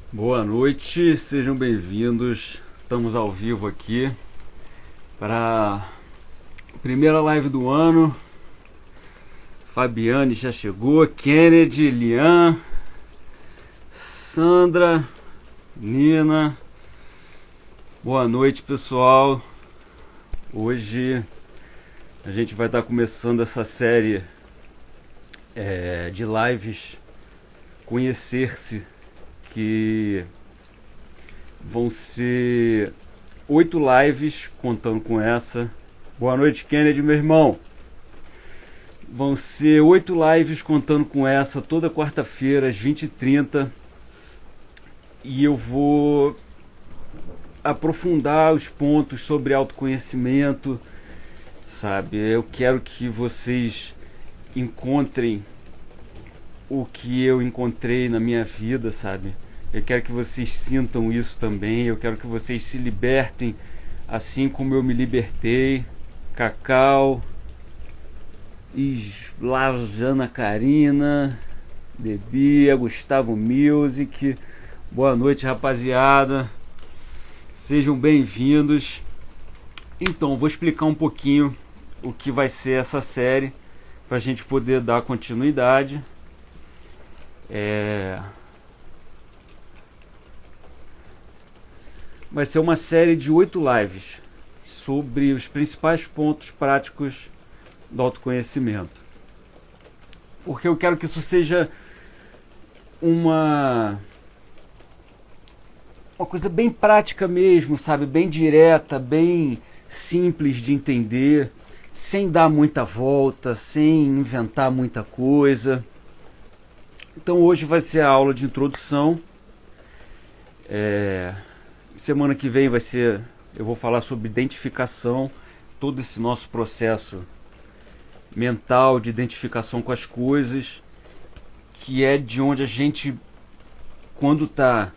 Boa noite, sejam bem-vindos. Estamos ao vivo aqui para a primeira live do ano. Fabiane já chegou, Kennedy, Lian, Sandra, Nina. Boa noite, pessoal. Hoje a gente vai estar começando essa série de lives Conhecer-se, que vão ser 8 lives contando com essa. Boa noite, Kennedy, meu irmão. Vão ser 8 lives contando com essa toda quarta-feira às 20h30, e eu vou aprofundar os pontos sobre autoconhecimento, sabe? Eu quero que vocês encontrem o que eu encontrei na minha vida, sabe? Eu quero que vocês sintam isso também. Eu quero que vocês se libertem assim como eu me libertei. Cacau, Islavjana Karina, Debia, Gustavo Music. Boa noite, rapaziada. Sejam bem-vindos. Então, vou explicar um pouquinho o que vai ser essa série para a gente poder dar continuidade. Vai ser uma série de 8 lives sobre os principais pontos práticos do autoconhecimento, porque eu quero que isso seja uma coisa bem prática mesmo, sabe? Bem direta, bem simples de entender, sem dar muita volta, sem inventar muita coisa. Então hoje vai ser a aula de introdução. Semana que vem eu vou falar sobre identificação, todo esse nosso processo mental de identificação com as coisas, que é de onde a gente, quando está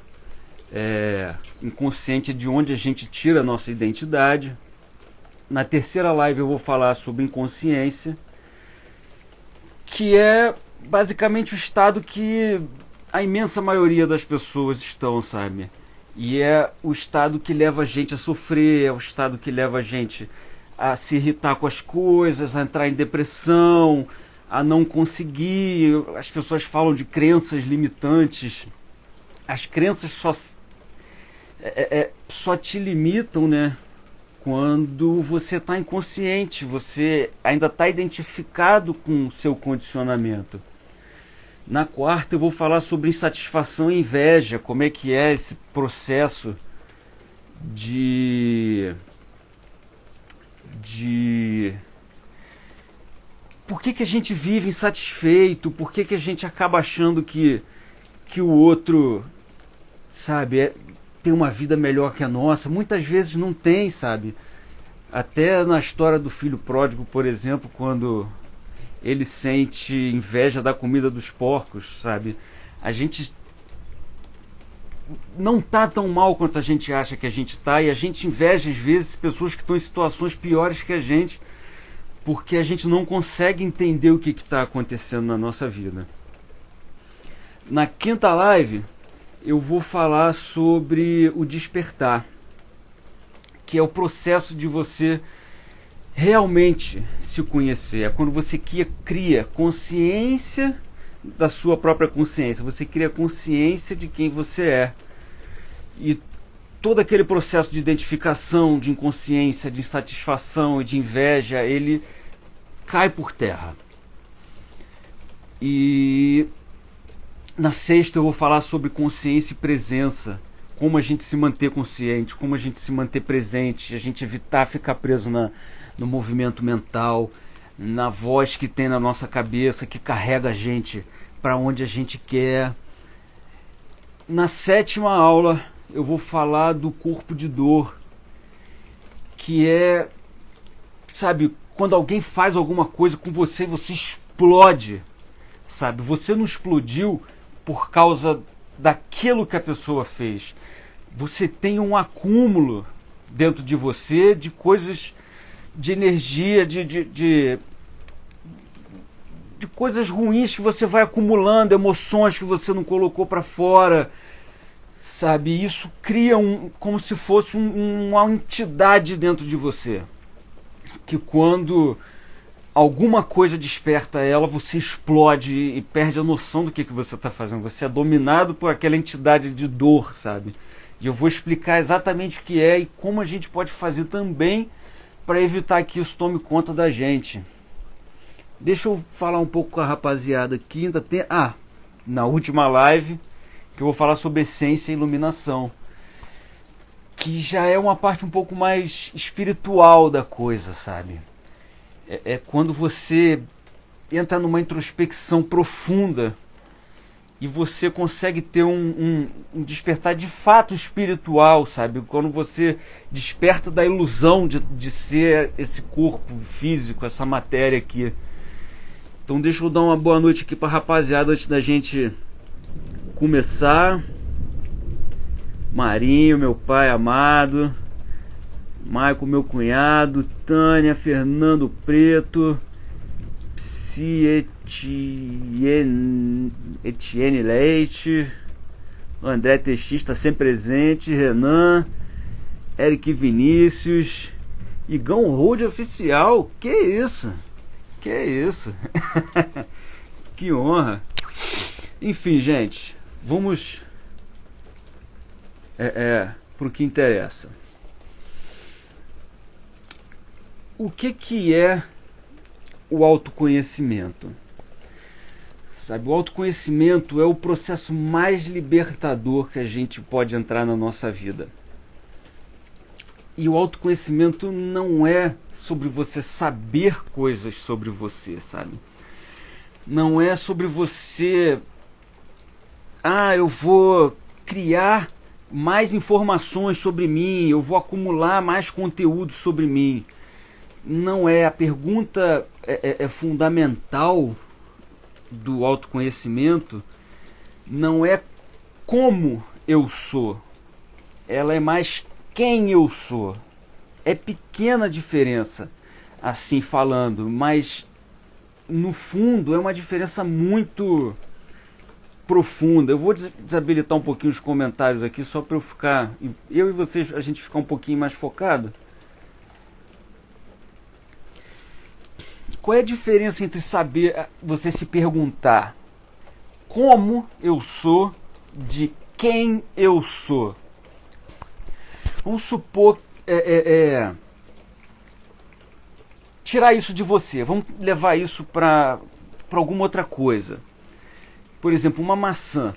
inconsciente, é de onde a gente tira a nossa identidade. Na terceira live eu vou falar sobre inconsciência, que é basicamente o estado que a imensa maioria das pessoas estão, sabe? E é o estado que leva a gente a sofrer, é o estado que leva a gente a se irritar com as coisas, a entrar em depressão, a não conseguir. As pessoas falam de crenças limitantes. As crenças só te limitam, né? Quando você está inconsciente, você ainda está identificado com o seu condicionamento. Na quarta eu vou falar sobre insatisfação e inveja, como é que é esse processo de por que a gente vive insatisfeito, por que a gente acaba achando que o outro, sabe, tem uma vida melhor que a nossa. Muitas vezes não tem, sabe? Até na história do filho pródigo, por exemplo, quando ele sente inveja da comida dos porcos, sabe? A gente não tá tão mal quanto a gente acha que a gente tá, e a gente inveja às vezes pessoas que estão em situações piores que a gente, porque a gente não consegue entender o que está acontecendo na nossa vida. Na quinta live eu vou falar sobre o despertar, que é o processo de você realmente se conhecer. É quando você cria consciência da sua própria consciência, você cria consciência de quem você é, e todo aquele processo de identificação, de inconsciência, de insatisfação e de inveja, ele cai por terra. E na sexta eu vou falar sobre consciência e presença, como a gente se manter consciente, como a gente se manter presente, a gente evitar ficar preso no movimento mental, na voz que tem na nossa cabeça, que carrega a gente para onde a gente quer. Na sétima aula eu vou falar do corpo de dor, que é, sabe, quando alguém faz alguma coisa com você, você explode, sabe? Você não explodiu por causa daquilo que a pessoa fez. Você tem um acúmulo dentro de você de coisas, de energia, de coisas ruins que você vai acumulando, emoções que você não colocou para fora, sabe? Isso cria como se fosse uma entidade dentro de você, que quando alguma coisa desperta ela, você explode e perde a noção do que você está fazendo. Você é dominado por aquela entidade de dor, sabe? E eu vou explicar exatamente o que é e como a gente pode fazer também para evitar que isso tome conta da gente. Deixa eu falar um pouco com a rapaziada aqui. Ainda tem, na última live, que eu vou falar sobre essência e iluminação, que já é uma parte um pouco mais espiritual da coisa, sabe? É quando você entra numa introspecção profunda e você consegue ter um despertar de fato espiritual, sabe? Quando você desperta da ilusão de ser esse corpo físico, essa matéria aqui. Então deixa eu dar uma boa noite aqui pra rapaziada antes da gente começar. Marinho, meu pai amado. Maico, meu cunhado. Tânia, Fernando Preto. Psi Etienne Leite. André Texista sempre presente. Renan. Eric Vinícius. Igão Road Oficial. Que isso? Que isso? Que honra. Enfim, gente, vamos pro que interessa. O que é o autoconhecimento? Sabe, o autoconhecimento é o processo mais libertador que a gente pode entrar na nossa vida. E o autoconhecimento não é sobre você saber coisas sobre você, sabe? Não é sobre você... eu vou criar mais informações sobre mim, eu vou acumular mais conteúdo sobre mim. Não é. A pergunta fundamental do autoconhecimento não é como eu sou. Ela é mais quem eu sou. É pequena a diferença, assim falando, mas no fundo é uma diferença muito profunda. Eu vou desabilitar um pouquinho os comentários aqui só para eu e vocês, a gente ficar um pouquinho mais focado. Qual é a diferença entre você se perguntar como eu sou de quem eu sou? Vamos supor tirar isso de você. Vamos levar isso para alguma outra coisa. Por exemplo, uma maçã.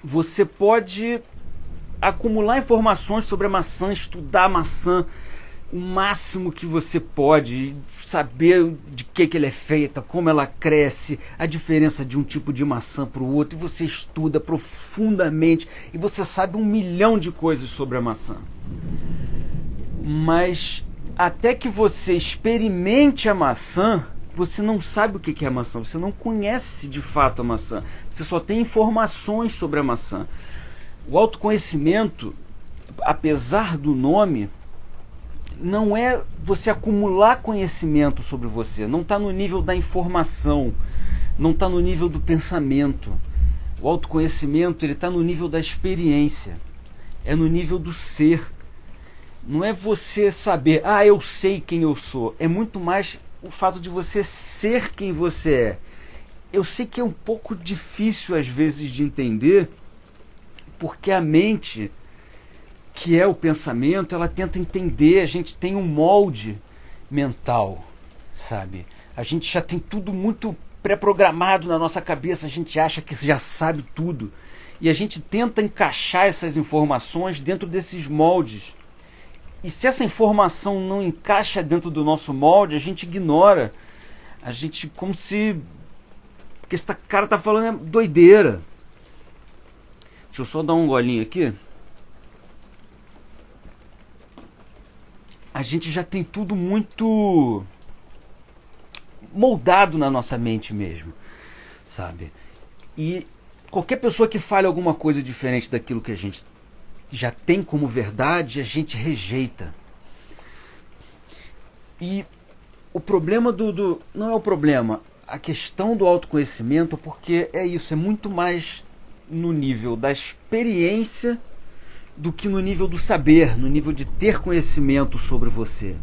Você pode acumular informações sobre a maçã, estudar a maçã o máximo que você pode, saber de que ela é feita, como ela cresce, a diferença de um tipo de maçã para o outro, e você estuda profundamente e você sabe 1 milhão de coisas sobre a maçã. Mas até que você experimente a maçã, você não sabe o que é a maçã, você não conhece de fato a maçã, você só tem informações sobre a maçã. O autoconhecimento, apesar do nome, não é você acumular conhecimento sobre você, não está no nível da informação, não está no nível do pensamento. O autoconhecimento está no nível da experiência, é no nível do ser. Não é você saber, eu sei quem eu sou, é muito mais o fato de você ser quem você é. Eu sei que é um pouco difícil às vezes de entender, porque a mente, que é o pensamento, ela tenta entender, a gente tem um molde mental, sabe? A gente já tem tudo muito pré-programado na nossa cabeça, a gente acha que já sabe tudo, e a gente tenta encaixar essas informações dentro desses moldes. E se essa informação não encaixa dentro do nosso molde, a gente ignora. A gente, como se... Porque esse cara tá falando é doideira. Deixa eu só dar um golinho aqui. A gente já tem tudo muito moldado na nossa mente mesmo, sabe? E qualquer pessoa que fale alguma coisa diferente daquilo que a gente já tem como verdade, a gente rejeita. E o problema não é o problema, a questão do autoconhecimento, porque é isso, é muito mais no nível da experiência do que no nível do saber, no nível de ter conhecimento sobre você.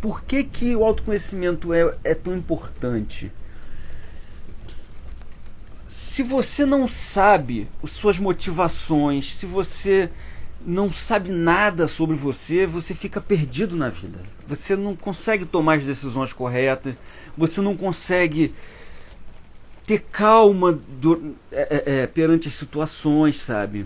Por que que o autoconhecimento é tão importante? Se você não sabe as suas motivações, se você não sabe nada sobre você, você fica perdido na vida. Você não consegue tomar as decisões corretas, você não consegue ter calma perante as situações, sabe?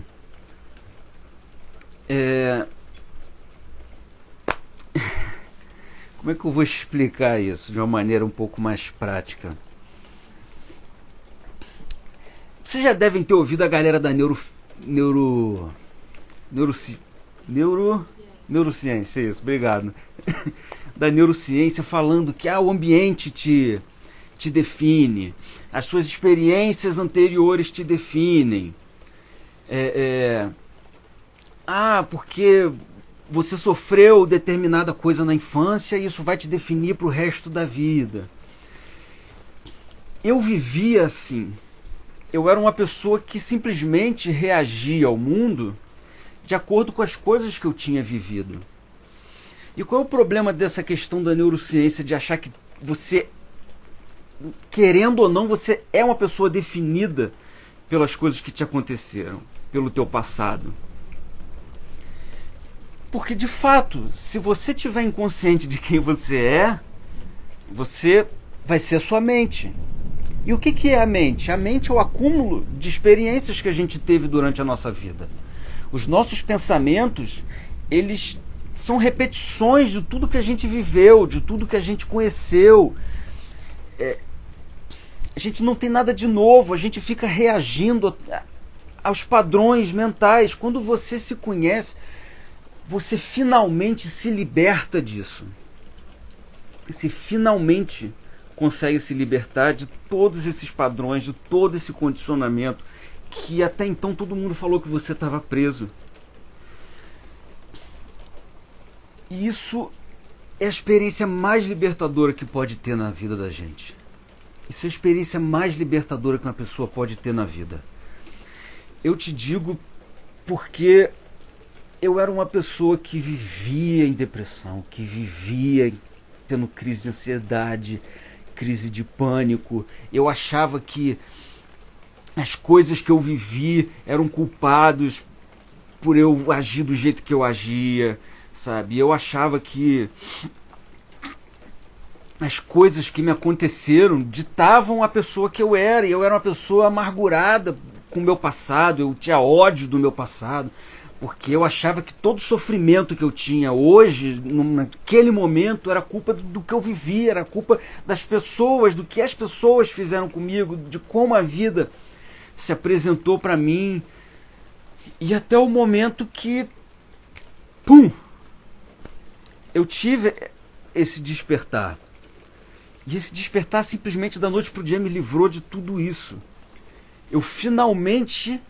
Como é que eu vou explicar isso de uma maneira um pouco mais prática? Vocês já devem ter ouvido a galera da neurociência, isso, obrigado. Da neurociência falando que o ambiente te define, as suas experiências anteriores te definem. Porque você sofreu determinada coisa na infância e isso vai te definir para o resto da vida. Eu vivia assim. Eu era uma pessoa que simplesmente reagia ao mundo de acordo com as coisas que eu tinha vivido. E qual é o problema dessa questão da neurociência de achar que você, querendo ou não, você é uma pessoa definida pelas coisas que te aconteceram, pelo teu passado? Porque, de fato, se você estiver inconsciente de quem você vai ser a sua mente. E o que é a mente? A mente é o acúmulo de experiências que a gente teve durante a nossa vida. Os nossos pensamentos, eles são repetições de tudo que a gente viveu, de tudo que a gente conheceu. A gente não tem nada de novo, a gente fica reagindo aos padrões mentais. Quando você se conhece, você finalmente se liberta disso. Você finalmente consegue se libertar de todos esses padrões, de todo esse condicionamento que até então todo mundo falou que você estava preso. E isso é a experiência mais libertadora que pode ter na vida da gente. Isso é a experiência mais libertadora que uma pessoa pode ter na vida. Eu te digo porque eu era uma pessoa que vivia em depressão, que vivia tendo crise de ansiedade, crise de pânico. Eu achava que as coisas que eu vivi eram culpados por eu agir do jeito que eu agia, sabe? Eu achava que as coisas que me aconteceram ditavam a pessoa que eu era, e eu era uma pessoa amargurada com o meu passado, eu tinha ódio do meu passado, porque eu achava que todo o sofrimento que eu tinha hoje, naquele momento, era culpa do que eu vivi, era culpa das pessoas, do que as pessoas fizeram comigo, de como a vida se apresentou para mim. E até o momento que, pum, eu tive esse despertar. E esse despertar simplesmente da noite pro dia me livrou de tudo isso. Eu finalmente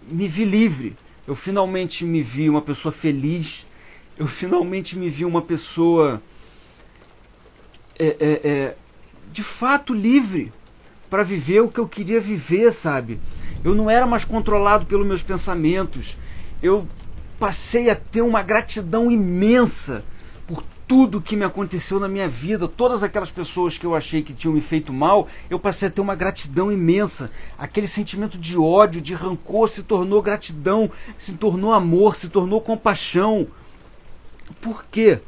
me vi livre. Eu finalmente me vi uma pessoa feliz. Eu finalmente me vi uma pessoa de fato livre para viver o que eu queria viver, sabe? Eu não era mais controlado pelos meus pensamentos. Eu passei a ter uma gratidão imensa por tudo que me aconteceu na minha vida. Todas aquelas pessoas que eu achei que tinham me feito mal, eu passei a ter uma gratidão imensa. Aquele sentimento de ódio, de rancor se tornou gratidão, se tornou amor, se tornou compaixão. Por quê?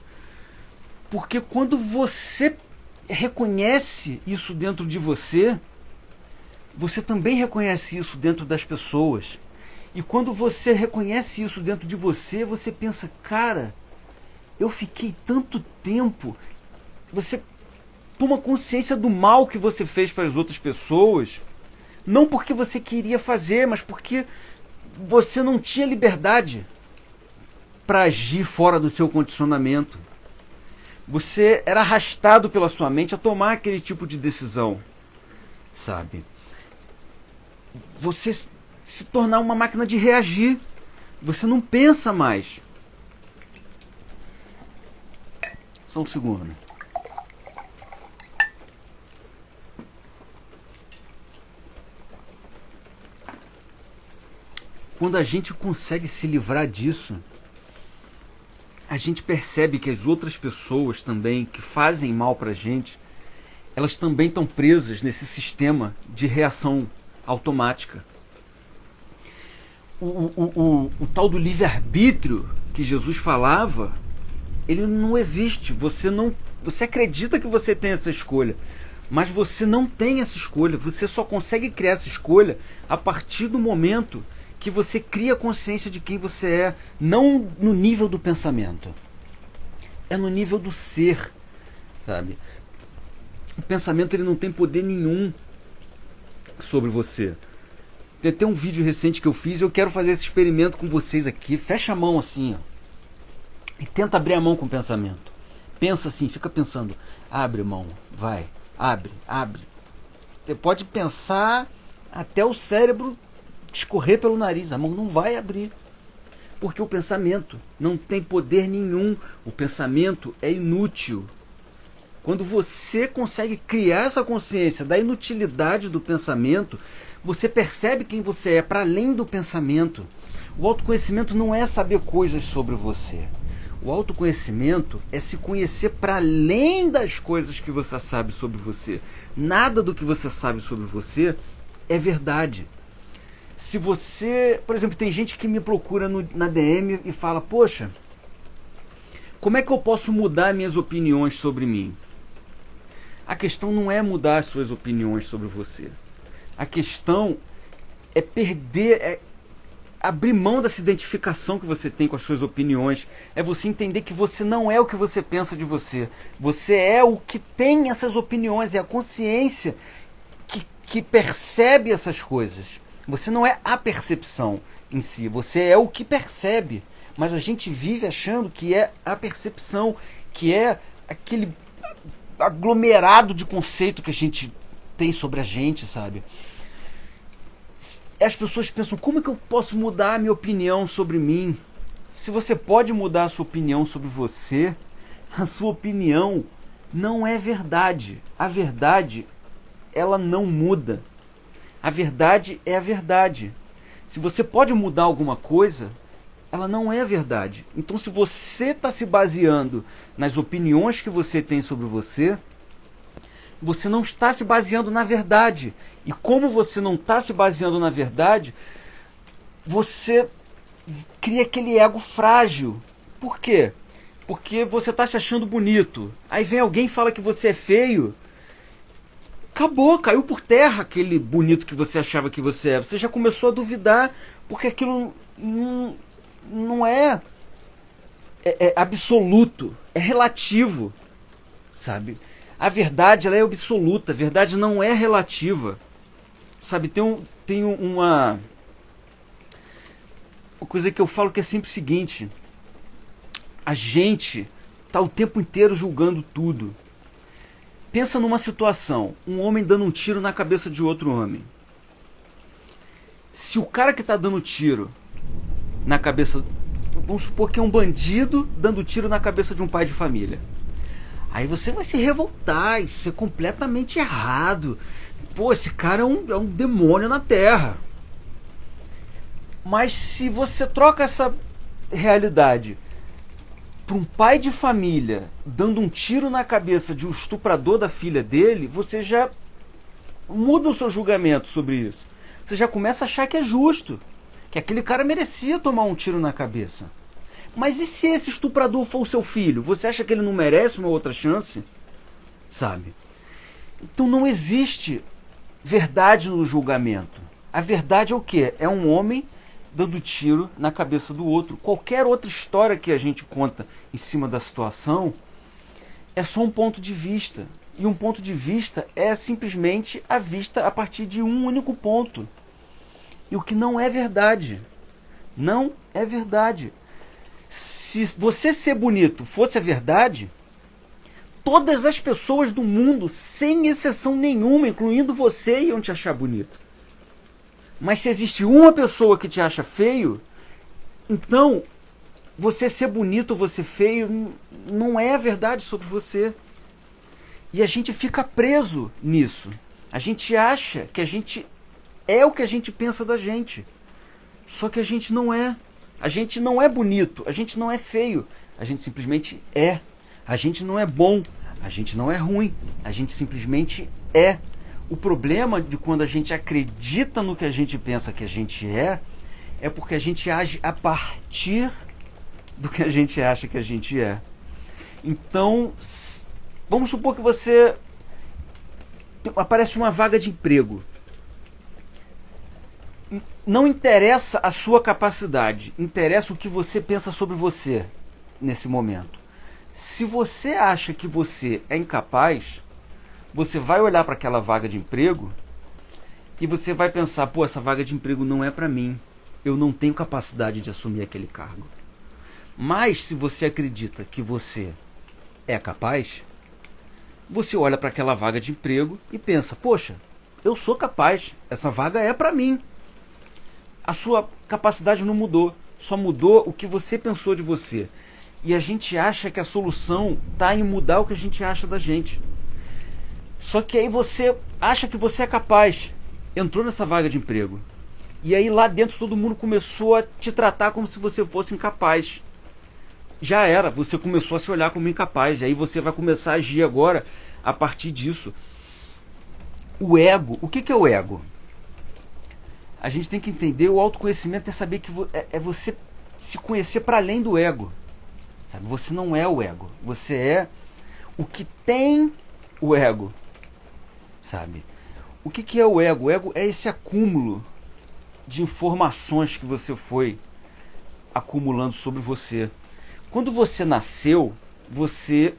Porque quando você reconhece isso dentro de você, você também reconhece isso dentro das pessoas. E quando você reconhece isso dentro de você, você pensa, cara, eu fiquei tanto tempo. Você toma consciência do mal que você fez para as outras pessoas, não porque você queria fazer, mas porque você não tinha liberdade para agir fora do seu condicionamento. Você era arrastado pela sua mente a tomar aquele tipo de decisão, sabe? Você se tornar uma máquina de reagir. Você não pensa mais. Só um segundo, né? quando a gente consegue se livrar disso, a gente percebe que as outras pessoas também, que fazem mal pra gente, elas também estão presas nesse sistema de reação automática. O tal do livre-arbítrio que Jesus falava, ele não existe. Você acredita que você tem essa escolha, mas você não tem essa escolha. Você só consegue criar essa escolha a partir do momento que você cria consciência de quem você é, não no nível do pensamento, é no nível do ser, sabe? O pensamento, ele não tem poder nenhum sobre você. Tem um vídeo recente que eu fiz e eu quero fazer esse experimento com vocês aqui. Fecha a mão assim, ó, e tenta abrir a mão com o pensamento. Pensa assim, fica pensando. Abre a mão, vai, abre. Você pode pensar até o cérebro escorrer pelo nariz, a mão não vai abrir. Porque o pensamento não tem poder nenhum. O pensamento é inútil. Quando você consegue criar essa consciência da inutilidade do pensamento, você percebe quem você é para além do pensamento. O autoconhecimento não é saber coisas sobre você. O autoconhecimento é se conhecer para além das coisas que você sabe sobre você. Nada do que você sabe sobre você é verdade. Se você, por exemplo, tem gente que me procura na DM e fala: poxa, como é que eu posso mudar minhas opiniões sobre mim? A questão não é mudar as suas opiniões sobre você. A questão é abrir mão dessa identificação que você tem com as suas opiniões. É você entender que você não é o que você pensa de você. Você é o que tem essas opiniões, é a consciência que percebe essas coisas. Você não é a percepção em si, você é o que percebe. Mas a gente vive achando que é a percepção, que é aquele aglomerado de conceito que a gente tem sobre a gente, sabe? As pessoas pensam: como é que eu posso mudar a minha opinião sobre mim? Se você pode mudar a sua opinião sobre você, a sua opinião não é verdade. A verdade, ela não muda. A verdade é a verdade. Se você pode mudar alguma coisa, ela não é verdade. Então, se você está se baseando nas opiniões que você tem sobre você, você não está se baseando na verdade. E como você não está se baseando na verdade, você cria aquele ego frágil. Por quê? Porque você está se achando bonito. Aí vem alguém e fala que você é feio. Acabou, caiu por terra aquele bonito que você achava que você é. Você já começou a duvidar, porque aquilo não é absoluto, é relativo, sabe? A verdade, ela é absoluta, a verdade não é relativa, sabe? Tem uma coisa que eu falo que é sempre o seguinte: a gente está o tempo inteiro julgando tudo. Pensa numa situação, um homem dando um tiro na cabeça de outro homem. Se o cara que está dando tiro na cabeça, vamos supor que é um bandido dando tiro na cabeça de um pai de família, aí você vai se revoltar, isso é completamente errado. Pô, esse cara é um demônio na terra. Mas se você troca essa realidade para um pai de família dando um tiro na cabeça de um estuprador da filha dele, você já muda o seu julgamento sobre isso. Você já começa a achar que é justo, que aquele cara merecia tomar um tiro na cabeça. Mas e se esse estuprador for o seu filho? Você acha que ele não merece uma outra chance? Sabe? Então não existe verdade no julgamento. A verdade é o quê? É um homem dando tiro na cabeça do outro. Qualquer outra história que a gente conta em cima da situação é só um ponto de vista. E um ponto de vista é simplesmente a vista a partir de um único ponto. E o que não é verdade. Não é verdade. Se você ser bonito fosse a verdade, todas as pessoas do mundo, sem exceção nenhuma, incluindo você, iam te achar bonito. Mas se existe uma pessoa que te acha feio, então você ser bonito ou você feio não é a verdade sobre você. E a gente fica preso nisso. A gente acha que a gente é o que a gente pensa da gente. Só que a gente não é. A gente não é bonito, a gente não é feio, a gente simplesmente é. A gente não é bom, a gente não é ruim, a gente simplesmente é. O problema de quando a gente acredita no que a gente pensa que a gente é porque a gente age a partir do que a gente acha que a gente é. Então, vamos supor que você aparece uma vaga de emprego. Não interessa a sua capacidade, interessa o que você pensa sobre você nesse momento. Se você acha que você é incapaz, você vai olhar para aquela vaga de emprego e você vai pensar, pô, essa vaga de emprego não é para mim. Eu não tenho capacidade de assumir aquele cargo. Mas se você acredita que você é capaz, você olha para aquela vaga de emprego e pensa, poxa, eu sou capaz, essa vaga é para mim. A sua capacidade não mudou, só mudou o que você pensou de você. E a gente acha que a solução está em mudar o que a gente acha da gente. Só que aí você acha que você é capaz, entrou nessa vaga de emprego. E aí lá dentro todo mundo começou a te tratar como se você fosse incapaz. Já era, você começou a se olhar como incapaz. E aí você vai começar a agir agora a partir disso. O ego, o que é o ego? A gente tem que entender, o autoconhecimento é saber que é você se conhecer para além do ego. Sabe? Você não é o ego, você é o que tem o ego. Sabe? O que é o ego? O ego é esse acúmulo de informações que você foi acumulando sobre você. Quando você nasceu, você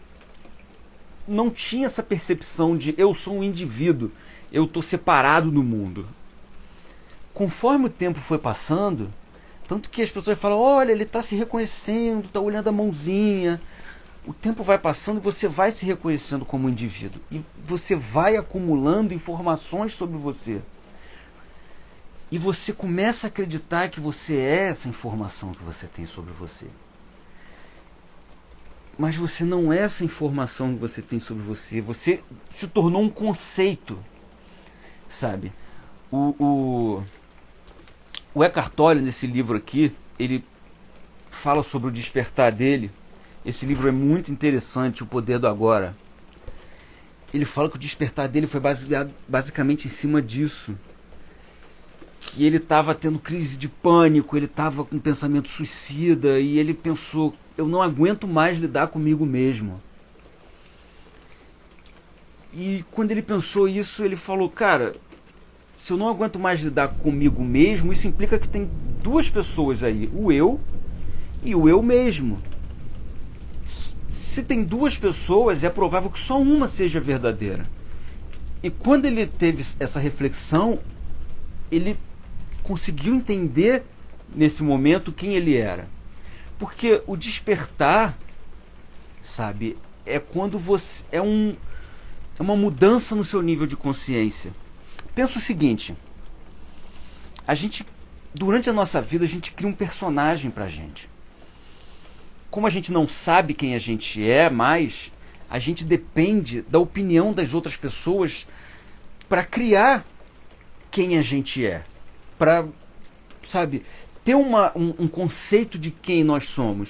não tinha essa percepção de eu sou um indivíduo, eu estou separado do mundo. Conforme o tempo foi passando, tanto que as pessoas falam, olha, ele está se reconhecendo, está olhando a mãozinha. O tempo vai passando e você vai se reconhecendo como indivíduo. E você vai acumulando informações sobre você. E você começa a acreditar que você é essa informação que você tem sobre você. Mas você não é essa informação que você tem sobre você. Você se tornou um conceito. Sabe? O Eckhart Tolle, nesse livro aqui, ele fala sobre o despertar dele. Esse livro é muito interessante, O Poder do Agora. Ele fala que o despertar dele foi baseado basicamente em cima disso. Que ele estava tendo crise de pânico, ele estava com pensamento suicida e ele pensou, eu não aguento mais lidar comigo mesmo. E quando ele pensou isso, ele falou, cara, se eu não aguento mais lidar comigo mesmo, isso implica que tem duas pessoas aí, o eu e o eu mesmo. Se tem duas pessoas, é provável que só uma seja verdadeira. E quando ele teve essa reflexão, ele conseguiu entender nesse momento quem ele era. Porque o despertar, sabe, é quando você é uma mudança no seu nível de consciência. Pensa o seguinte, a gente, durante a nossa vida, a gente cria um personagem pra gente. Como a gente não sabe quem a gente é mais, a gente depende da opinião das outras pessoas para criar quem a gente é. Para, sabe, ter um conceito de quem nós somos.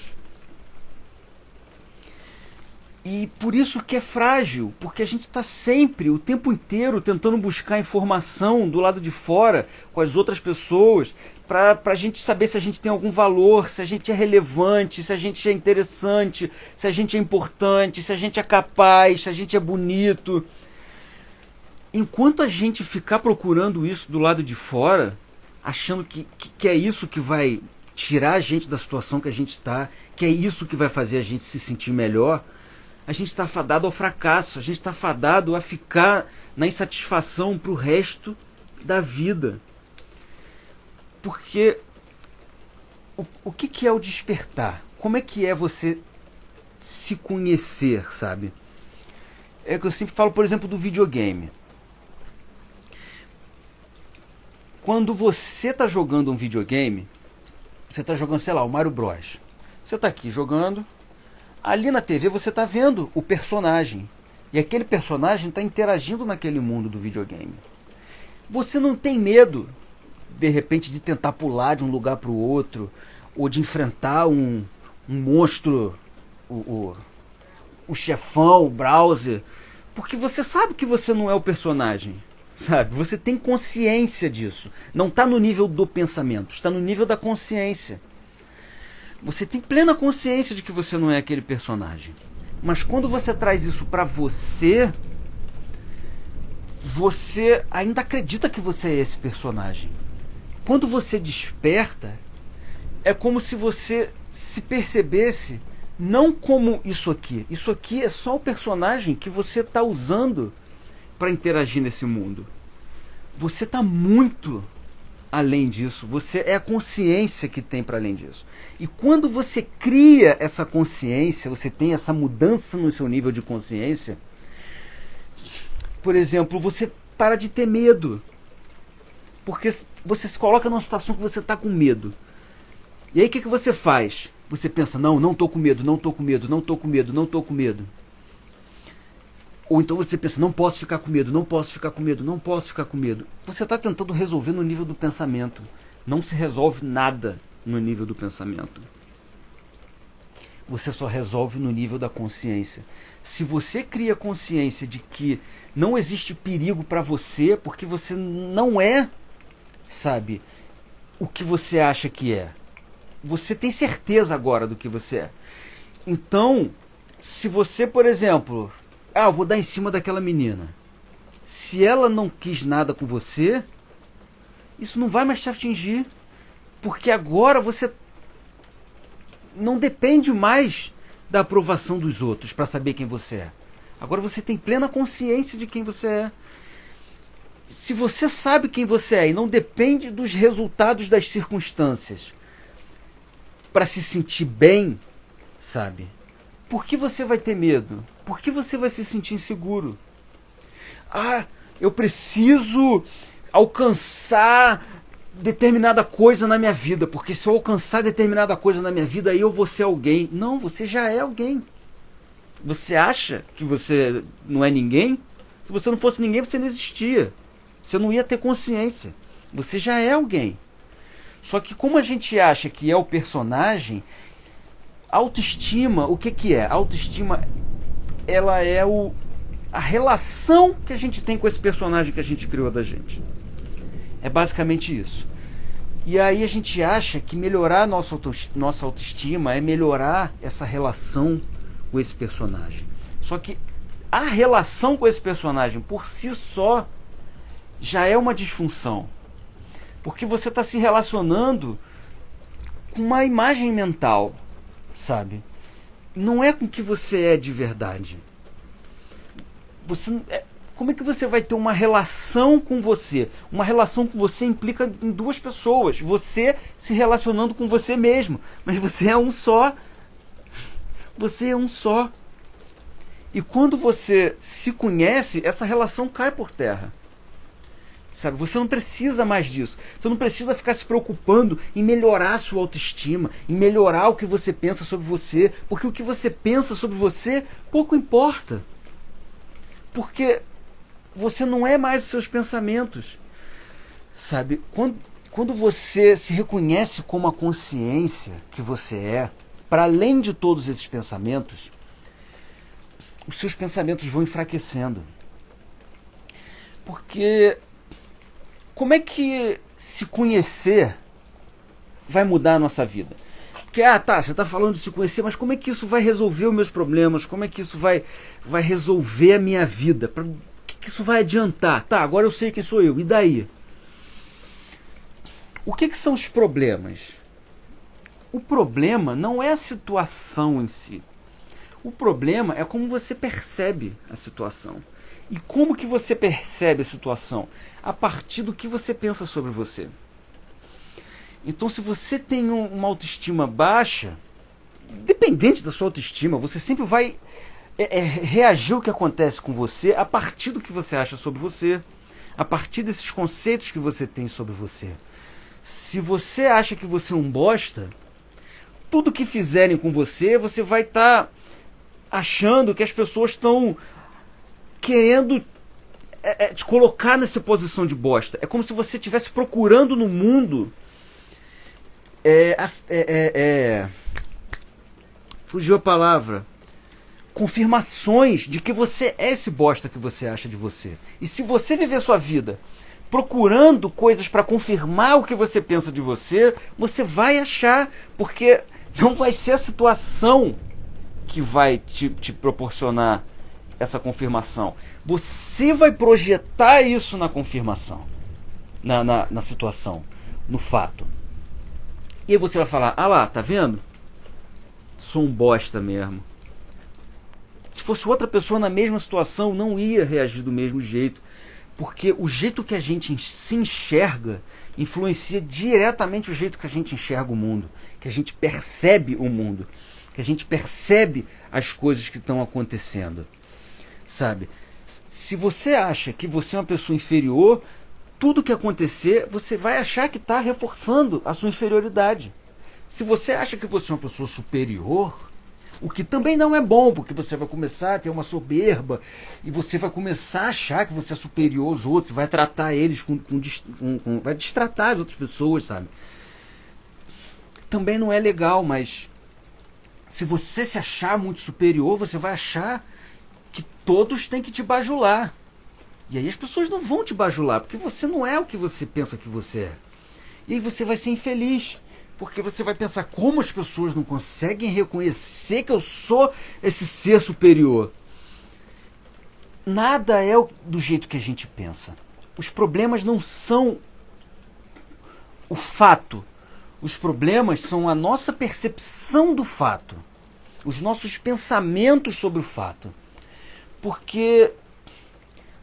E por isso que é frágil, porque a gente está sempre, o tempo inteiro, tentando buscar informação do lado de fora, com as outras pessoas, para a gente saber se a gente tem algum valor, se a gente é relevante, se a gente é interessante, se a gente é importante, se a gente é capaz, se a gente é bonito. Enquanto a gente ficar procurando isso do lado de fora, achando que é isso que vai tirar a gente da situação que a gente está, que é isso que vai fazer a gente se sentir melhor, a gente está fadado ao fracasso, a gente está fadado a ficar na insatisfação para o resto da vida. Porque o que é o despertar? Como é que é você se conhecer, sabe? É que eu sempre falo, por exemplo, do videogame. Quando você está jogando um videogame, você está jogando, sei lá, o Mario Bros. Você está aqui jogando, ali na TV você está vendo o personagem. E aquele personagem está interagindo naquele mundo do videogame. Você não tem medo de repente, de tentar pular de um lugar para o outro, ou de enfrentar um monstro, o chefão, o browser, porque você sabe que você não é o personagem, sabe? Você tem consciência disso. Não está no nível do pensamento, está no nível da consciência. Você tem plena consciência de que você não é aquele personagem. Mas quando você traz isso para você, você ainda acredita que você é esse personagem. Quando você desperta, é como se você se percebesse não como isso aqui. Isso aqui é só o personagem que você está usando para interagir nesse mundo. Você está muito além disso. Você é a consciência que tem para além disso. E quando você cria essa consciência, você tem essa mudança no seu nível de consciência. Por exemplo, você para de ter medo. Porque você se coloca numa situação que você está com medo. E aí o que você faz? Você pensa, não estou com medo, não estou com medo, não estou com medo, não estou com medo. Ou então você pensa, não posso ficar com medo, não posso ficar com medo, não posso ficar com medo. Você está tentando resolver no nível do pensamento. Não se resolve nada no nível do pensamento. Você só resolve no nível da consciência. Se você cria consciência de que não existe perigo para você, porque você não é, sabe, o que você acha que é. Você tem certeza agora do que você é. Então, se você, por exemplo, eu vou dar em cima daquela menina. Se ela não quis nada com você, isso não vai mais te atingir. Porque agora você não depende mais da aprovação dos outros para saber quem você é. Agora você tem plena consciência de quem você é. Se você sabe quem você é e não depende dos resultados das circunstâncias para se sentir bem, sabe? Por que você vai ter medo? Por que você vai se sentir inseguro? Eu preciso alcançar determinada coisa na minha vida, porque se eu alcançar determinada coisa na minha vida, aí eu vou ser alguém. Não, você já é alguém. Você acha que você não é ninguém? Se você não fosse ninguém, você não existia. Você não ia ter consciência. Você já é alguém. Só que como a gente acha que é o personagem, autoestima, o que é? Autoestima, ela é a relação que a gente tem com esse personagem que a gente criou da gente. É basicamente isso. E aí a gente acha que melhorar a nossa autoestima é melhorar essa relação com esse personagem. Só que a relação com esse personagem por si só já é uma disfunção. Porque você está se relacionando com uma imagem mental, sabe? Não é com o que você é de verdade. Como é que você vai ter uma relação com você? Uma relação com você implica em duas pessoas. Você se relacionando com você mesmo. Mas você é um só. Você é um só. E quando você se conhece, essa relação cai por terra. Sabe? Você não precisa mais disso. Você não precisa ficar se preocupando em melhorar a sua autoestima, em melhorar o que você pensa sobre você, porque o que você pensa sobre você pouco importa. Porque você não é mais os seus pensamentos. Sabe? Quando você se reconhece como a consciência que você é, para além de todos esses pensamentos, os seus pensamentos vão enfraquecendo. Porque como é que se conhecer vai mudar a nossa vida? Porque, você está falando de se conhecer, mas como é que isso vai resolver os meus problemas? Como é que isso vai resolver a minha vida? O que isso vai adiantar? Agora eu sei quem sou eu, e daí? O que são os problemas? O problema não é a situação em si. O problema é como você percebe a situação. E como que você percebe a situação? A partir do que você pensa sobre você. Então, se você tem uma autoestima baixa, independente da sua autoestima, você sempre vai reagir ao que acontece com você a partir do que você acha sobre você, a partir desses conceitos que você tem sobre você. Se você acha que você é um bosta, tudo que fizerem com você, você vai estar achando que as pessoas estão querendo te colocar nessa posição de bosta. É como se você estivesse procurando no mundo fugiu a palavra, confirmações de que você é esse bosta que você acha de você. E se você viver sua vida procurando coisas para confirmar o que você pensa de você, você vai achar, porque não vai ser a situação que vai te proporcionar essa confirmação. Você vai projetar isso na confirmação, na situação, no fato. E aí você vai falar, ah lá, tá vendo? Sou um bosta mesmo. Se fosse outra pessoa na mesma situação, não ia reagir do mesmo jeito. Porque o jeito que a gente se enxerga influencia diretamente o jeito que a gente enxerga o mundo. Que a gente percebe o mundo. Que a gente percebe as coisas que estão acontecendo. Sabe? Se você acha que você é uma pessoa inferior, tudo que acontecer, você vai achar que está reforçando a sua inferioridade. Se você acha que você é uma pessoa superior, o que também não é bom, porque você vai começar a ter uma soberba e você vai começar a achar que você é superior aos outros, vai tratar eles vai destratar as outras pessoas, sabe? Também não é legal, mas se você se achar muito superior, você vai achar que todos têm que te bajular. E aí as pessoas não vão te bajular, porque você não é o que você pensa que você é. E aí você vai ser infeliz. Porque você vai pensar, como as pessoas não conseguem reconhecer que eu sou esse ser superior? Nada é do jeito que a gente pensa. Os problemas não são o fato. Os problemas são a nossa percepção do fato. Os nossos pensamentos sobre o fato. Porque,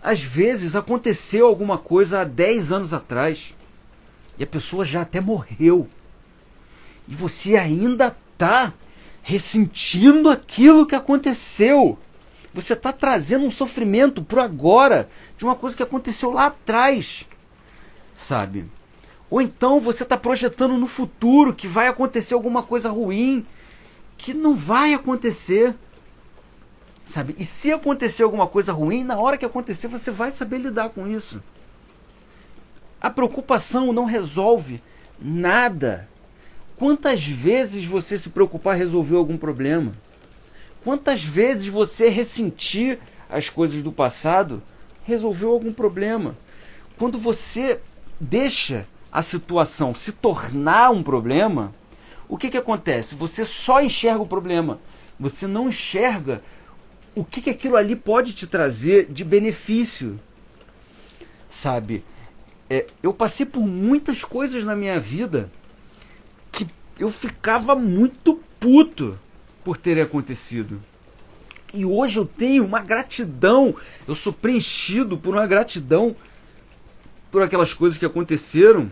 às vezes, aconteceu alguma coisa há 10 anos atrás e a pessoa já até morreu. E você ainda está ressentindo aquilo que aconteceu. Você está trazendo um sofrimento para o agora de uma coisa que aconteceu lá atrás. Sabe? Ou então você está projetando no futuro que vai acontecer alguma coisa ruim que não vai acontecer. Sabe? E se acontecer alguma coisa ruim, na hora que acontecer você vai saber lidar com isso. A preocupação não resolve nada. Quantas vezes você se preocupar em resolver algum problema? Quantas vezes você ressentir as coisas do passado resolveu algum problema? Quando você deixa a situação se tornar um problema, o que acontece? Você só enxerga o problema. Você não enxerga o que aquilo ali pode te trazer de benefício. Sabe? Eu passei por muitas coisas na minha vida que eu ficava muito puto por terem acontecido. E hoje eu tenho uma gratidão, eu sou preenchido por uma gratidão por aquelas coisas que aconteceram,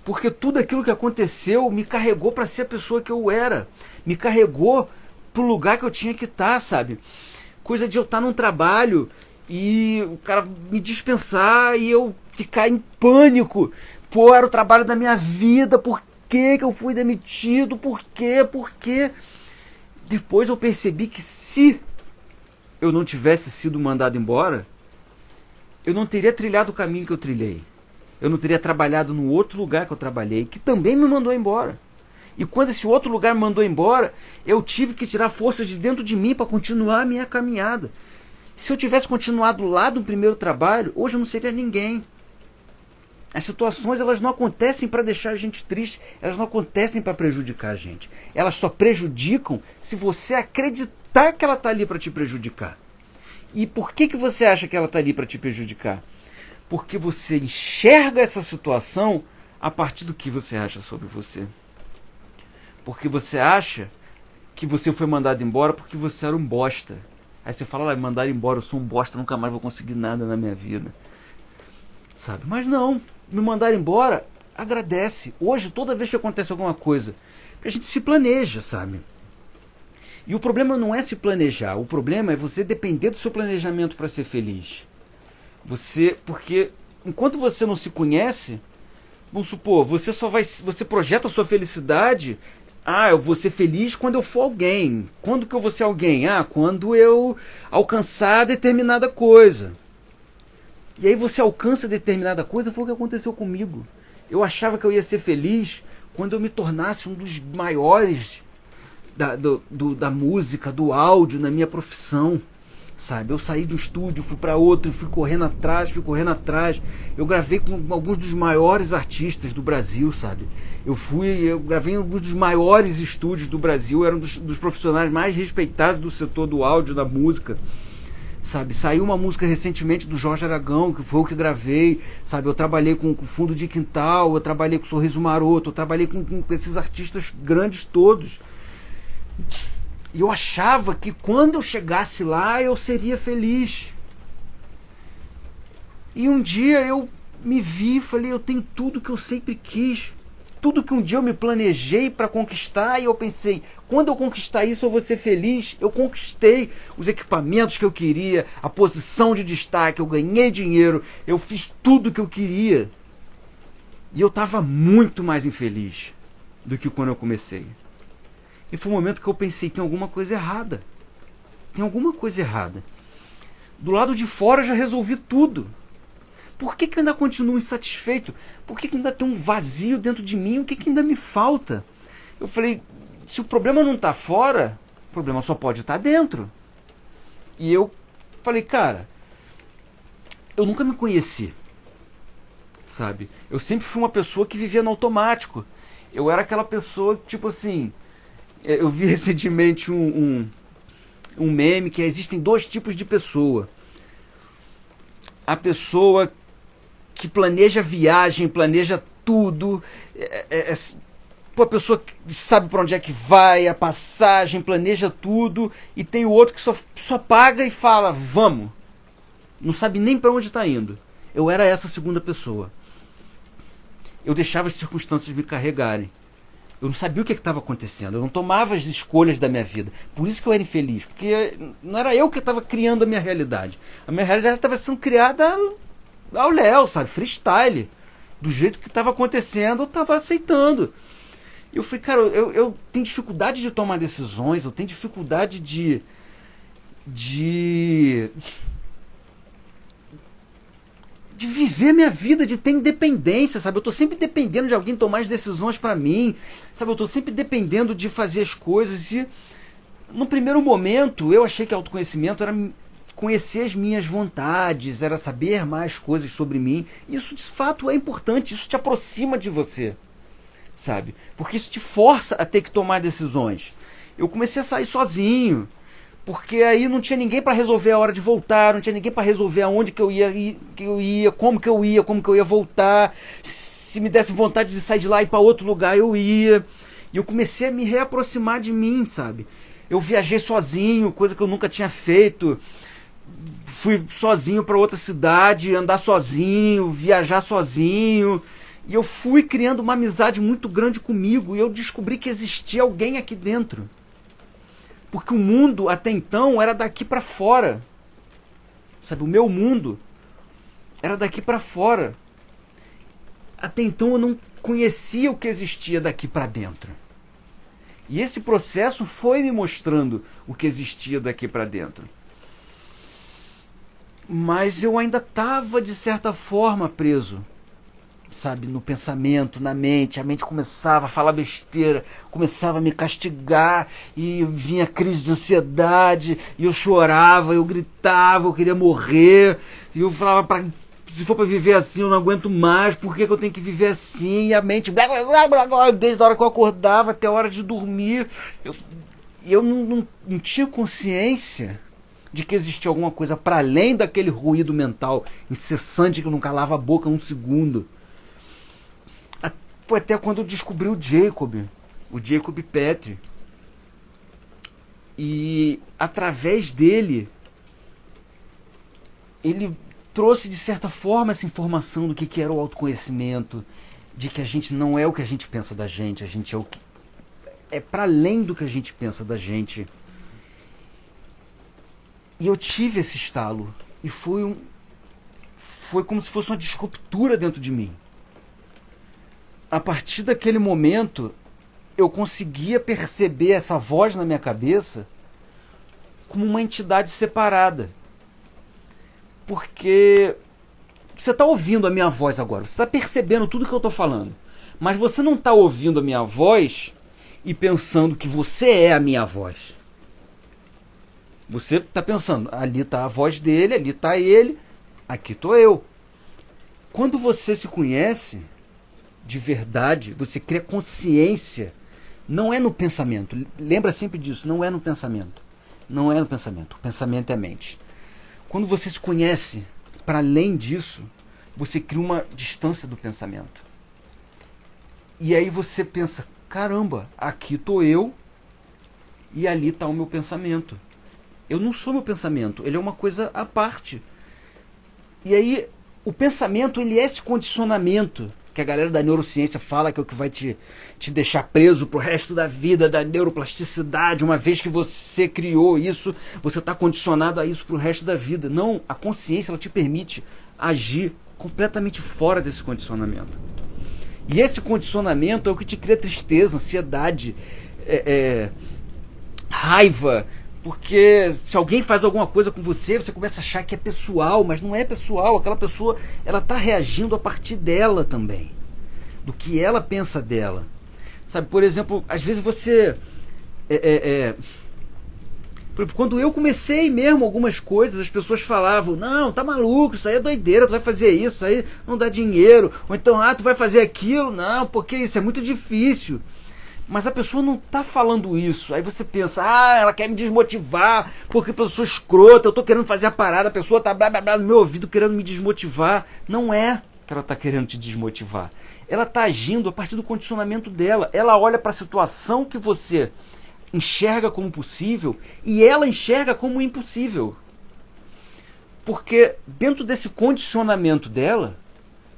porque tudo aquilo que aconteceu me carregou para ser a pessoa que eu era, me carregou pro lugar que eu tinha que estar, sabe? Coisa de eu estar num trabalho e o cara me dispensar e eu ficar em pânico. Pô, era o trabalho da minha vida, por que eu fui demitido? Por quê? Depois eu percebi que se eu não tivesse sido mandado embora, eu não teria trilhado o caminho que eu trilhei. Eu não teria trabalhado no outro lugar que eu trabalhei, que também me mandou embora. E quando esse outro lugar me mandou embora, eu tive que tirar forças de dentro de mim para continuar a minha caminhada. Se eu tivesse continuado lá do primeiro trabalho, hoje eu não seria ninguém. As situações, elas não acontecem para deixar a gente triste, elas não acontecem para prejudicar a gente. Elas só prejudicam se você acreditar que ela está ali para te prejudicar. E por que você acha que ela está ali para te prejudicar? Porque você enxerga essa situação a partir do que você acha sobre você. Porque você acha que você foi mandado embora porque você era um bosta. Aí você fala, me mandaram embora, eu sou um bosta, nunca mais vou conseguir nada na minha vida. Sabe? Mas não, me mandaram embora, agradece. Hoje, toda vez que acontece alguma coisa, a gente se planeja, sabe? E o problema não é se planejar, o problema é você depender do seu planejamento para ser feliz. Porque enquanto você não se conhece, vamos supor, você projeta a sua felicidade. Eu vou ser feliz quando eu for alguém. Quando que eu vou ser alguém? Quando eu alcançar determinada coisa. E aí você alcança determinada coisa, foi o que aconteceu comigo. Eu achava que eu ia ser feliz quando eu me tornasse um dos maiores da música, do áudio na minha profissão. Sabe, eu saí de um estúdio, fui para outro, fui correndo atrás. Eu gravei com alguns dos maiores artistas do Brasil, sabe? Eu gravei em alguns dos maiores estúdios do Brasil, eu era um dos profissionais mais respeitados do setor do áudio, da música. Sabe, saiu uma música recentemente do Jorge Aragão, que foi o que gravei, sabe, eu trabalhei com Fundo de Quintal, eu trabalhei com Sorriso Maroto, eu trabalhei com esses artistas grandes todos. E eu achava que quando eu chegasse lá eu seria feliz. E um dia eu me vi e falei, eu tenho tudo que eu sempre quis. Tudo que um dia eu me planejei para conquistar, e eu pensei, quando eu conquistar isso eu vou ser feliz. Eu conquistei os equipamentos que eu queria, a posição de destaque, eu ganhei dinheiro, eu fiz tudo que eu queria. E eu estava muito mais infeliz do que quando eu comecei. E foi um momento que eu pensei, tem alguma coisa errada. Tem alguma coisa errada. Do lado de fora eu já resolvi tudo. Por que eu ainda continuo insatisfeito? Por que ainda tem um vazio dentro de mim? O que ainda me falta? Eu falei, se o problema não está fora, o problema só pode estar dentro. E eu falei, cara, eu nunca me conheci. Sabe? Eu sempre fui uma pessoa que vivia no automático. Eu era aquela pessoa, tipo assim... Eu vi recentemente um meme que existem dois tipos de pessoa. A pessoa que planeja viagem, planeja tudo, a pessoa que sabe para onde é que vai, a passagem, planeja tudo, e tem o outro que só paga e fala, vamos. Não sabe nem para onde está indo. Eu era essa segunda pessoa. Eu deixava as circunstâncias me carregarem. Eu não sabia o que estava acontecendo. Eu não tomava as escolhas da minha vida. Por isso que eu era infeliz. Porque não era eu que estava criando a minha realidade. A minha realidade estava sendo criada ao léu, sabe? Freestyle. Do jeito que estava acontecendo, eu estava aceitando. E eu falei, cara, eu tenho dificuldade de tomar decisões. Eu tenho dificuldade de viver minha vida, de ter independência, sabe? Eu tô sempre dependendo de alguém tomar as decisões pra mim, sabe? Eu tô sempre dependendo de fazer as coisas. E no primeiro momento eu achei que autoconhecimento era conhecer as minhas vontades, era saber mais coisas sobre mim. Isso de fato é importante, isso te aproxima de você, sabe? Porque isso te força a ter que tomar decisões. Eu comecei a sair sozinho, porque aí não tinha ninguém para resolver a hora de voltar, não tinha ninguém para resolver aonde que eu ia, como que eu ia voltar. Se me desse vontade de sair de lá e ir para outro lugar, eu ia. E eu comecei a me reaproximar de mim, sabe? Eu viajei sozinho, coisa que eu nunca tinha feito. Fui sozinho para outra cidade, andar sozinho, viajar sozinho. E eu fui criando uma amizade muito grande comigo, e eu descobri que existia alguém aqui dentro. Porque o mundo até então era daqui para fora. Sabe, o meu mundo era daqui para fora. Até então eu não conhecia o que existia daqui para dentro. E esse processo foi me mostrando o que existia daqui para dentro. Mas eu ainda estava, de certa forma, preso, sabe, no pensamento, na mente. A mente começava a falar besteira, começava a me castigar, e vinha crise de ansiedade, e eu chorava, eu gritava, eu queria morrer, e eu falava, se for para viver assim eu não aguento mais, por que eu tenho que viver assim? E a mente, desde a hora que eu acordava até a hora de dormir, eu não tinha consciência de que existia alguma coisa para além daquele ruído mental incessante que não calava a boca um segundo. Foi até quando eu descobri o Jacob Petri. E através dele, ele trouxe de certa forma essa informação do que era o autoconhecimento, de que a gente não é o que a gente pensa da gente, a gente é o que é para além do que a gente pensa da gente. E eu tive esse estalo, e foi como se fosse uma disruptura dentro de mim. A partir daquele momento, eu conseguia perceber essa voz na minha cabeça como uma entidade separada. Porque você está ouvindo a minha voz agora, você está percebendo tudo que eu estou falando, mas você não está ouvindo a minha voz e pensando que você é a minha voz. Você está pensando, ali está a voz dele, ali está ele, aqui estou eu. Quando você se conhece de verdade, você cria consciência, não é no pensamento. Lembra sempre disso, não é no pensamento. Não é no pensamento. O pensamento é a mente. Quando você se conhece para além disso, você cria uma distância do pensamento. E aí você pensa, caramba, aqui estou eu e ali está o meu pensamento. Eu não sou meu pensamento, ele é uma coisa à parte. E aí o pensamento, ele é esse condicionamento que a galera da neurociência fala que é o que vai te deixar preso pro resto da vida, da neuroplasticidade. Uma vez que você criou isso, você está condicionado a isso pro resto da vida. Não, a consciência, ela te permite agir completamente fora desse condicionamento. E esse condicionamento é o que te cria tristeza, ansiedade, raiva. Porque se alguém faz alguma coisa com você, você começa a achar que é pessoal, mas não é pessoal. Aquela pessoa, ela está reagindo a partir dela também, do que ela pensa dela. Sabe, por exemplo, às vezes você... Por exemplo, quando eu comecei mesmo algumas coisas, as pessoas falavam, não, tá maluco, isso aí é doideira, tu vai fazer isso, isso aí não dá dinheiro. Ou então, tu vai fazer aquilo, não, porque isso é muito difícil. Mas a pessoa não está falando isso. Aí você pensa, ela quer me desmotivar, porque a pessoa escrota, eu estou querendo fazer a parada, a pessoa está blá blá blá no meu ouvido querendo me desmotivar. Não é que ela está querendo te desmotivar. Ela está agindo a partir do condicionamento dela. Ela olha para a situação que você enxerga como possível e ela enxerga como impossível. Porque dentro desse condicionamento dela,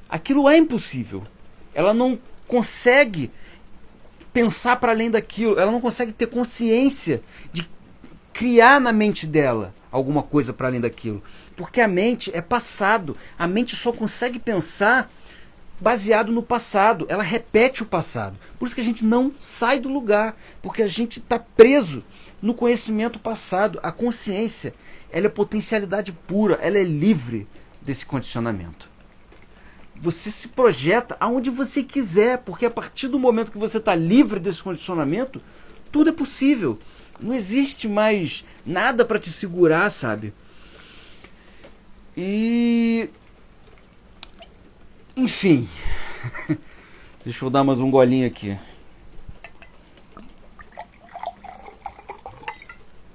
aquilo é impossível. Ela não consegue pensar para além daquilo, ela não consegue ter consciência de criar na mente dela alguma coisa para além daquilo, porque a mente é passado, a mente só consegue pensar baseado no passado, ela repete o passado, por isso que a gente não sai do lugar, porque a gente está preso no conhecimento passado. A consciência, ela é potencialidade pura, ela é livre desse condicionamento. Você se projeta aonde você quiser, porque a partir do momento que você está livre desse condicionamento, tudo é possível. Não existe mais nada para te segurar, sabe? E... enfim. Deixa eu dar mais um golinho aqui.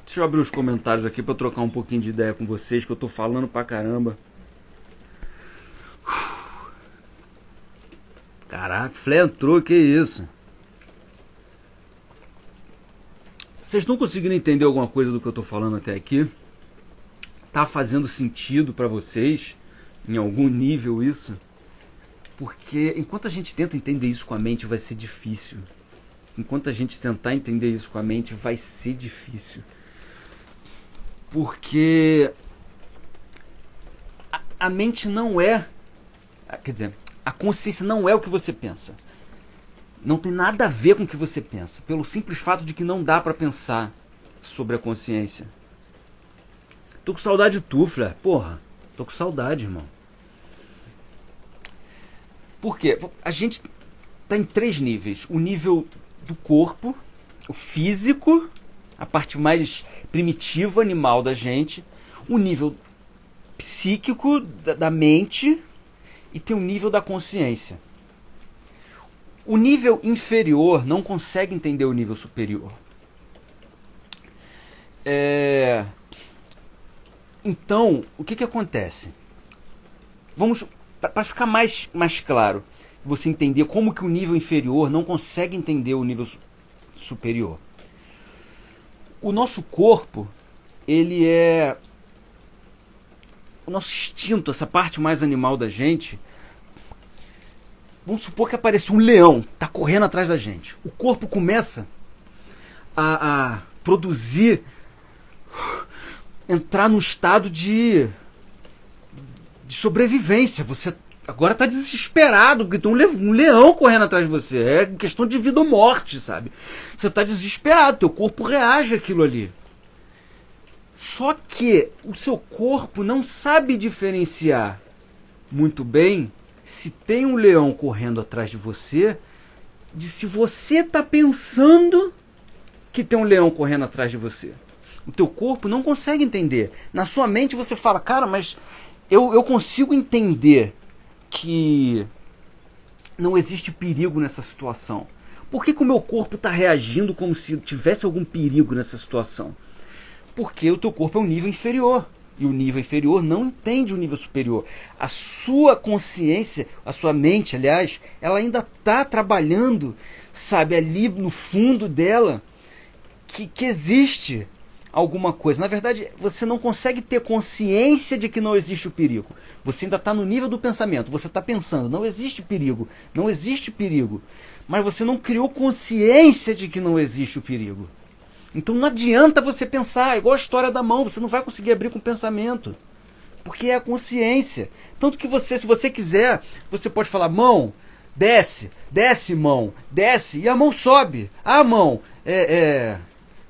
Deixa eu abrir os comentários aqui para trocar um pouquinho de ideia com vocês, que eu tô falando pra caramba. Caraca, Flé entrou, que isso? Vocês estão conseguindo entender alguma coisa do que eu estou falando até aqui? Tá fazendo sentido para vocês, em algum nível, isso? Porque enquanto a gente tenta entender isso com a mente, vai ser difícil. Enquanto a gente tentar entender isso com a mente, vai ser difícil. Porque a mente não é... quer dizer... a consciência não é o que você pensa. Não tem nada a ver com o que você pensa. Pelo simples fato de que não dá pra pensar sobre a consciência. Tô com saudade de tu, Flé. Porra, tô com saudade, irmão. Por quê? A gente tá em 3 níveis. O nível do corpo, o físico, a parte mais primitiva, animal da gente. O nível psíquico, da mente... e tem o nível da consciência. O nível inferior não consegue entender o nível superior. Então, o que acontece? Vamos, para ficar mais claro, você entender como que o nível inferior não consegue entender o nível superior. O nosso corpo, ele é... o nosso instinto, essa parte mais animal da gente, vamos supor que apareceu um leão, está correndo atrás da gente. O corpo começa a produzir, entrar num estado de sobrevivência. Você agora está desesperado, porque tem um leão correndo atrás de você. É questão de vida ou morte, sabe? Você está desesperado, teu corpo reage àquilo ali. Só que o seu corpo não sabe diferenciar muito bem se tem um leão correndo atrás de você, de se você está pensando que tem um leão correndo atrás de você. O teu corpo não consegue entender. Na sua mente você fala, cara, mas eu consigo entender que não existe perigo nessa situação. Por que o meu corpo está reagindo como se tivesse algum perigo nessa situação? Porque o teu corpo é um nível inferior. E o nível inferior não entende o nível superior. A sua consciência, a sua mente, aliás, ela ainda está trabalhando, sabe, ali no fundo dela, que existe alguma coisa. Na verdade, você não consegue ter consciência de que não existe o perigo. Você ainda está no nível do pensamento. Você está pensando, não existe perigo, não existe perigo. Mas você não criou consciência de que não existe o perigo. Então não adianta você pensar, igual a história da mão, você não vai conseguir abrir com o pensamento. Porque é a consciência. Tanto que você, se você quiser, você pode falar, mão, desce, desce mão, desce, e a mão sobe. Ah, mão,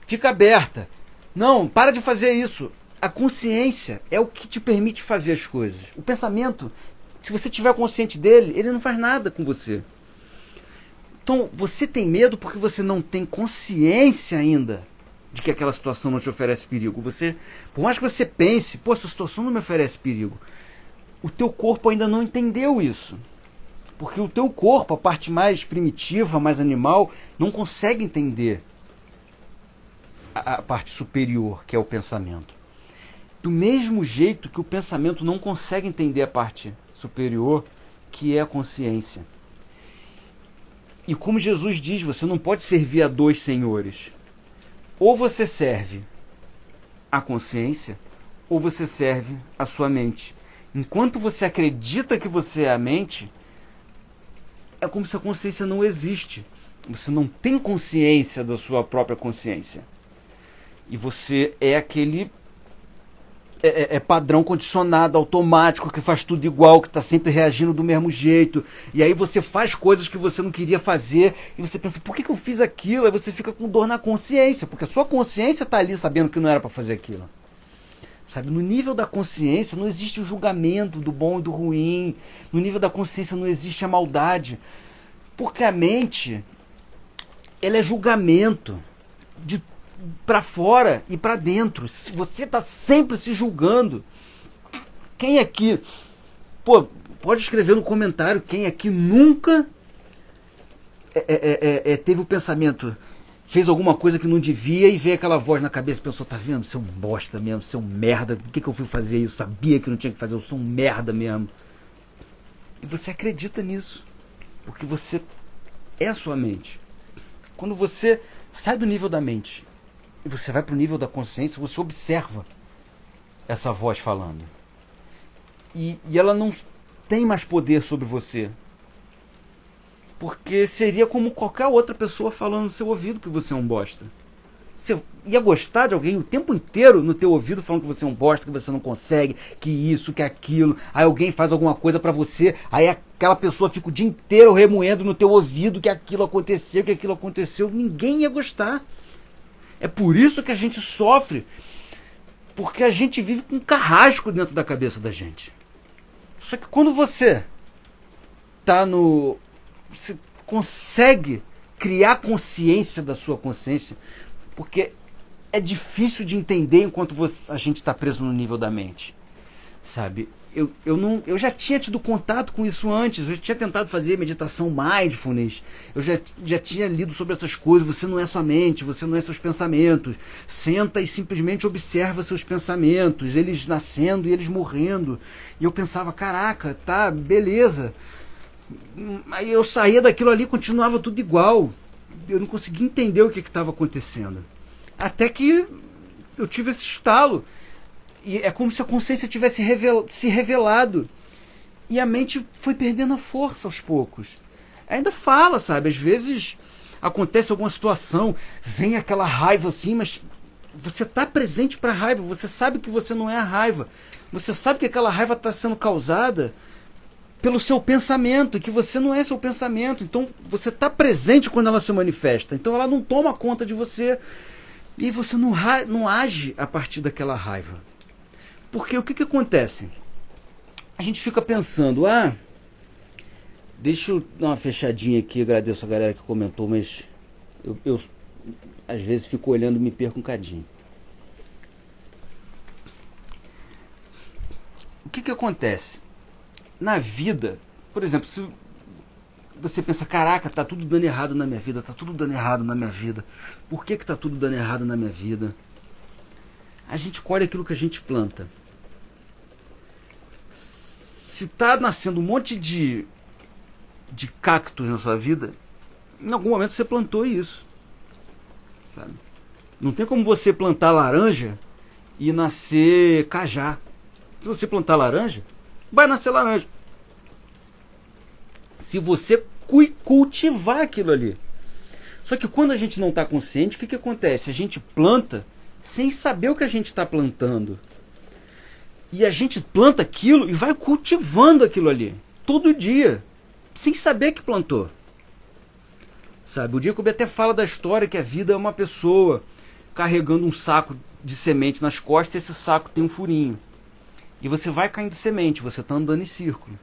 fica aberta. Não, para de fazer isso. A consciência é o que te permite fazer as coisas. O pensamento, se você estiver consciente dele, ele não faz nada com você. Então, você tem medo porque você não tem consciência ainda de que aquela situação não te oferece perigo. Você, por mais que você pense, pô, essa situação não me oferece perigo, o teu corpo ainda não entendeu isso. Porque o teu corpo, a parte mais primitiva, mais animal, não consegue entender a parte superior, que é o pensamento. Do mesmo jeito que o pensamento não consegue entender a parte superior, que é a consciência. E como Jesus diz, você não pode servir a dois senhores. Ou você serve a consciência, ou você serve a sua mente. Enquanto você acredita que você é a mente, é como se a consciência não existe. Você não tem consciência da sua própria consciência. E você é aquele padrão condicionado, automático, que faz tudo igual, que está sempre reagindo do mesmo jeito. E aí você faz coisas que você não queria fazer e você pensa, por que eu fiz aquilo? Aí você fica com dor na consciência, porque a sua consciência está ali sabendo que não era para fazer aquilo. Sabe, no nível da consciência não existe o julgamento do bom e do ruim. No nível da consciência não existe a maldade. Porque a mente, ela é julgamento de para fora e para dentro. Você está sempre se julgando. Quem aqui, pô, pode escrever no comentário, quem aqui nunca teve o pensamento, fez alguma coisa que não devia e veio aquela voz na cabeça e pensou, tá vendo, você é um bosta mesmo, você é um merda, por que eu fui fazer isso? Sabia que não tinha que fazer, eu sou um merda mesmo. E você acredita nisso, porque você é a sua mente. Quando você sai do nível da mente e você vai para o nível da consciência, você observa essa voz falando. E ela não tem mais poder sobre você. Porque seria como qualquer outra pessoa falando no seu ouvido que você é um bosta. Você ia gostar de alguém o tempo inteiro no teu ouvido falando que você é um bosta, que você não consegue, que isso, que aquilo. Aí alguém faz alguma coisa pra você, aí aquela pessoa fica o dia inteiro remoendo no teu ouvido que aquilo aconteceu, que aquilo aconteceu. Ninguém ia gostar. É por isso que a gente sofre, porque a gente vive com um carrasco dentro da cabeça da gente. Só que quando você você consegue criar consciência da sua consciência, porque é difícil de entender enquanto a gente está preso no nível da mente, sabe? Eu já tinha tido contato com isso antes, eu já tinha tentado fazer meditação mindfulness, eu já tinha lido sobre essas coisas. Você não é sua mente, você não é seus pensamentos. Senta e simplesmente observa seus pensamentos, eles nascendo e eles morrendo. E eu pensava, caraca, tá, beleza. Aí eu saía daquilo ali e continuava tudo igual. Eu não conseguia entender o que estava acontecendo. Até que eu tive esse estalo. E é como se a consciência tivesse se revelado. E a mente foi perdendo a força aos poucos. Ainda fala, sabe? Às vezes acontece alguma situação, vem aquela raiva assim, mas você está presente para a raiva. Você sabe que você não é a raiva. Você sabe que aquela raiva está sendo causada pelo seu pensamento, e que você não é seu pensamento. Então você está presente quando ela se manifesta. Então ela não toma conta de você. E você não age a partir daquela raiva. Porque o que acontece? a gente fica pensando, deixa eu dar uma fechadinha aqui, agradeço a galera que comentou, mas eu às vezes fico olhando e me perco um cadinho. O que acontece? Na vida, por exemplo, se você pensa, caraca, tá tudo dando errado na minha vida, tá tudo dando errado na minha vida. Por que tá tudo dando errado na minha vida? A gente colhe aquilo que a gente planta. Se tá nascendo um monte de cactos na sua vida, em algum momento você plantou isso. Sabe? Não tem como você plantar laranja e nascer cajá. Se você plantar laranja, vai nascer laranja. Se você cultivar aquilo ali. Só que quando a gente não está consciente, o que acontece? A gente planta sem saber o que a gente está plantando. E a gente planta aquilo e vai cultivando aquilo ali. Todo dia. Sem saber que plantou. Sabe? O Jacob até fala da história que a vida é uma pessoa carregando um saco de semente nas costas e esse saco tem um furinho. E você vai caindo semente, você está andando em círculo.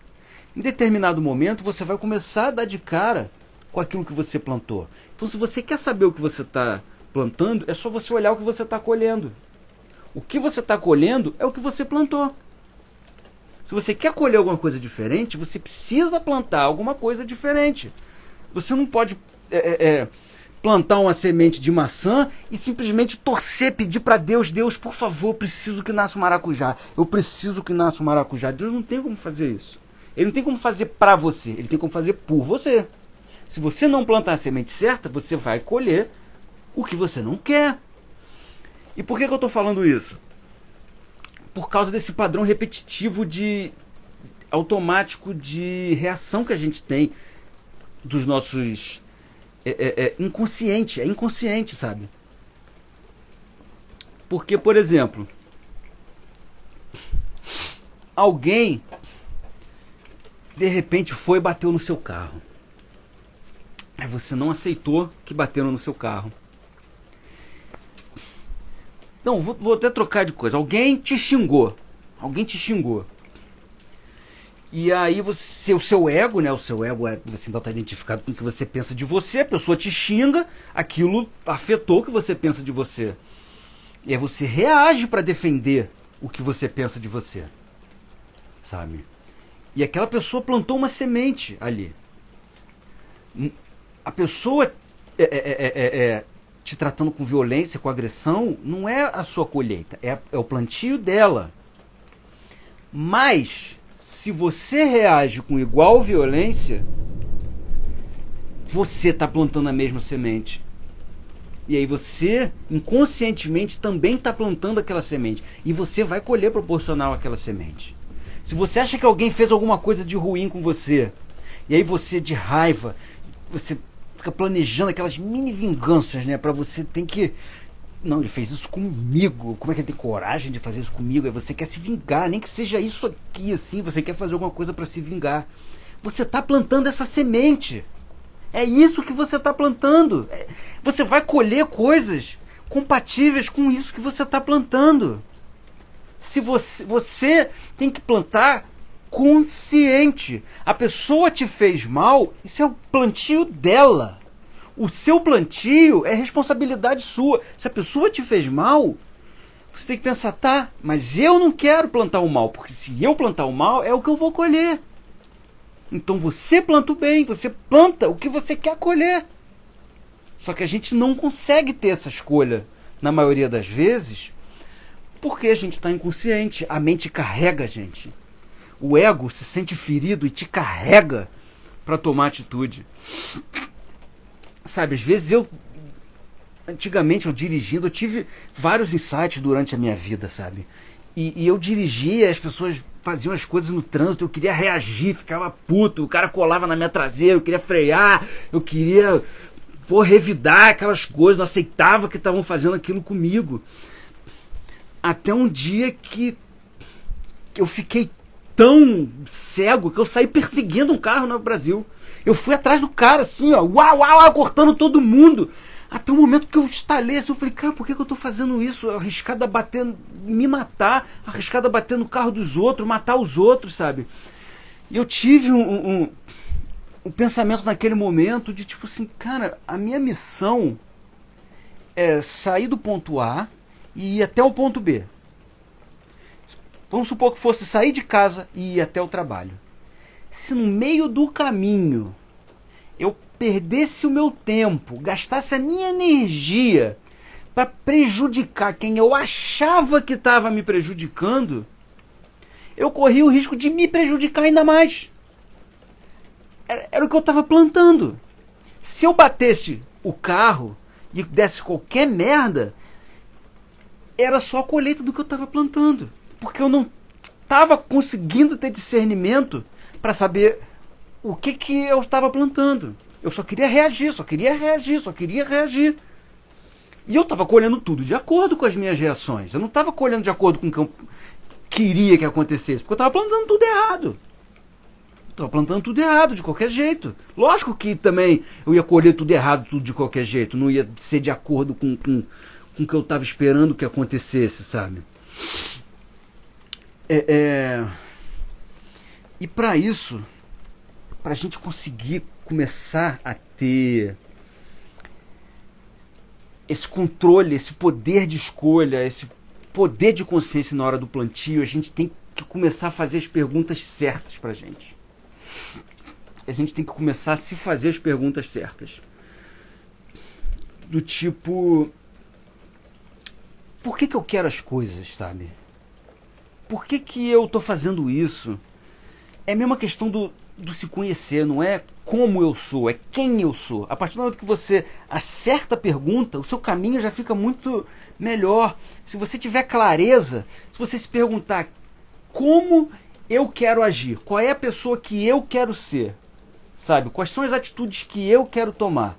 Em determinado momento você vai começar a dar de cara com aquilo que você plantou. Então se você quer saber o que você está plantando, é só você olhar o que você está colhendo. O que você está colhendo é o que você plantou. Se você quer colher alguma coisa diferente, você precisa plantar alguma coisa diferente. Você não pode plantar uma semente de maçã e simplesmente torcer, pedir para Deus, Deus, por favor, preciso que nasça um maracujá. Eu preciso que nasça um maracujá. Deus não tem como fazer isso. Ele não tem como fazer para você, ele tem como fazer por você. Se você não plantar a semente certa, você vai colher o que você não quer. E por que eu estou falando isso? Por causa desse padrão repetitivo automático de reação que a gente tem dos nossos inconsciente, é inconsciente, sabe? Porque, por exemplo, alguém de repente foi e bateu no seu carro. Aí você não aceitou que bateram no seu carro. Não, vou até trocar de coisa. Alguém te xingou. E aí o seu ego, né? O seu ego você ainda está identificado com o que você pensa de você. A pessoa te xinga, aquilo afetou o que você pensa de você. E aí você reage para defender o que você pensa de você. Sabe? E aquela pessoa plantou uma semente ali. A pessoa te tratando com violência, com agressão, não é a sua colheita, é o plantio dela. Mas, se você reage com igual violência, você está plantando a mesma semente. E aí você, inconscientemente, também está plantando aquela semente. E você vai colher proporcional àquela semente. Se você acha que alguém fez alguma coisa de ruim com você, e aí você, de raiva, você fica planejando aquelas mini vinganças, né? Pra você tem que... Não, ele fez isso comigo. Como é que ele tem coragem de fazer isso comigo? Aí você quer se vingar, nem que seja isso aqui, assim. Você quer fazer alguma coisa pra se vingar. Você tá plantando essa semente. É isso que você tá plantando. Você vai colher coisas compatíveis com isso que você tá plantando. Se você tem que plantar consciente. A pessoa te fez mal, isso é o plantio dela. O seu plantio é responsabilidade sua. Se a pessoa te fez mal, você tem que pensar, tá, mas eu não quero plantar o mal, porque se eu plantar o mal, é o que eu vou colher. Então você planta o bem, você planta o que você quer colher. Só que a gente não consegue ter essa escolha, na maioria das vezes, porque a gente está inconsciente. A mente carrega a gente. O ego se sente ferido e te carrega para tomar atitude. Sabe, às vezes antigamente eu dirigindo, eu tive vários insights durante a minha vida, sabe? E eu dirigia, as pessoas faziam as coisas no trânsito, eu queria reagir, ficava puto, o cara colava na minha traseira, eu queria frear, eu queria revidar aquelas coisas, não aceitava que estavam fazendo aquilo comigo. Até um dia que eu fiquei tão cego que eu saí perseguindo um carro no Brasil. Eu fui atrás do cara assim, ó, uau, uau, cortando todo mundo. Até o momento que eu estalei assim, eu falei, cara, por que eu tô fazendo isso? Arriscado a bater, me matar, arriscado a bater no carro dos outros, matar os outros, sabe? E eu tive um pensamento naquele momento de tipo assim, cara, a minha missão é sair do ponto A e ir até o ponto B. Vamos supor que fosse sair de casa e ir até o trabalho. Se no meio do caminho eu perdesse o meu tempo, gastasse a minha energia para prejudicar quem eu achava que estava me prejudicando, eu corria o risco de me prejudicar ainda mais. Era o que eu estava plantando. Se eu batesse o carro e desse qualquer merda, era só a colheita do que eu estava plantando. Porque eu não estava conseguindo ter discernimento para saber o que eu estava plantando. Eu só queria reagir, só queria reagir. E eu estava colhendo tudo de acordo com as minhas reações. Eu não estava colhendo de acordo com o que eu queria que acontecesse, porque eu estava plantando tudo errado. Estava plantando tudo errado, de qualquer jeito. Lógico que também eu ia colher tudo errado, tudo de qualquer jeito. Não ia ser de acordo com o que eu estava esperando que acontecesse, sabe? E para isso, para a gente conseguir começar a ter esse controle, esse poder de escolha, esse poder de consciência na hora do plantio, a gente tem que começar a fazer as perguntas certas pra gente. A gente tem que começar a se fazer as perguntas certas. Do tipo, por que eu quero as coisas, sabe? Por que eu tô fazendo isso? É a mesma questão do se conhecer, não é como eu sou, é quem eu sou. A partir do momento que você acerta a pergunta, o seu caminho já fica muito melhor. Se você tiver clareza, se você se perguntar como eu quero agir, qual é a pessoa que eu quero ser, sabe? Quais são as atitudes que eu quero tomar?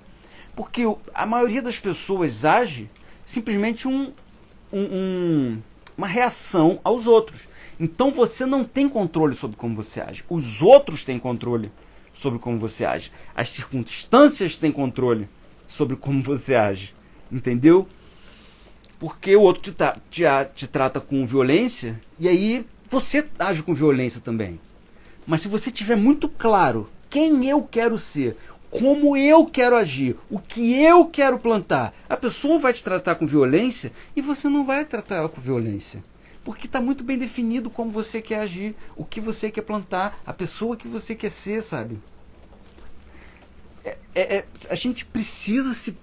Porque a maioria das pessoas age simplesmente uma reação aos outros. Então você não tem controle sobre como você age. Os outros têm controle sobre como você age. As circunstâncias têm controle sobre como você age. Entendeu? Porque o outro te trata com violência e aí você age com violência também. Mas se você tiver muito claro quem eu quero ser, como eu quero agir, o que eu quero plantar, a pessoa vai te tratar com violência e você não vai tratar ela com violência. Porque está muito bem definido como você quer agir, o que você quer plantar, a pessoa que você quer ser, sabe? A gente precisa se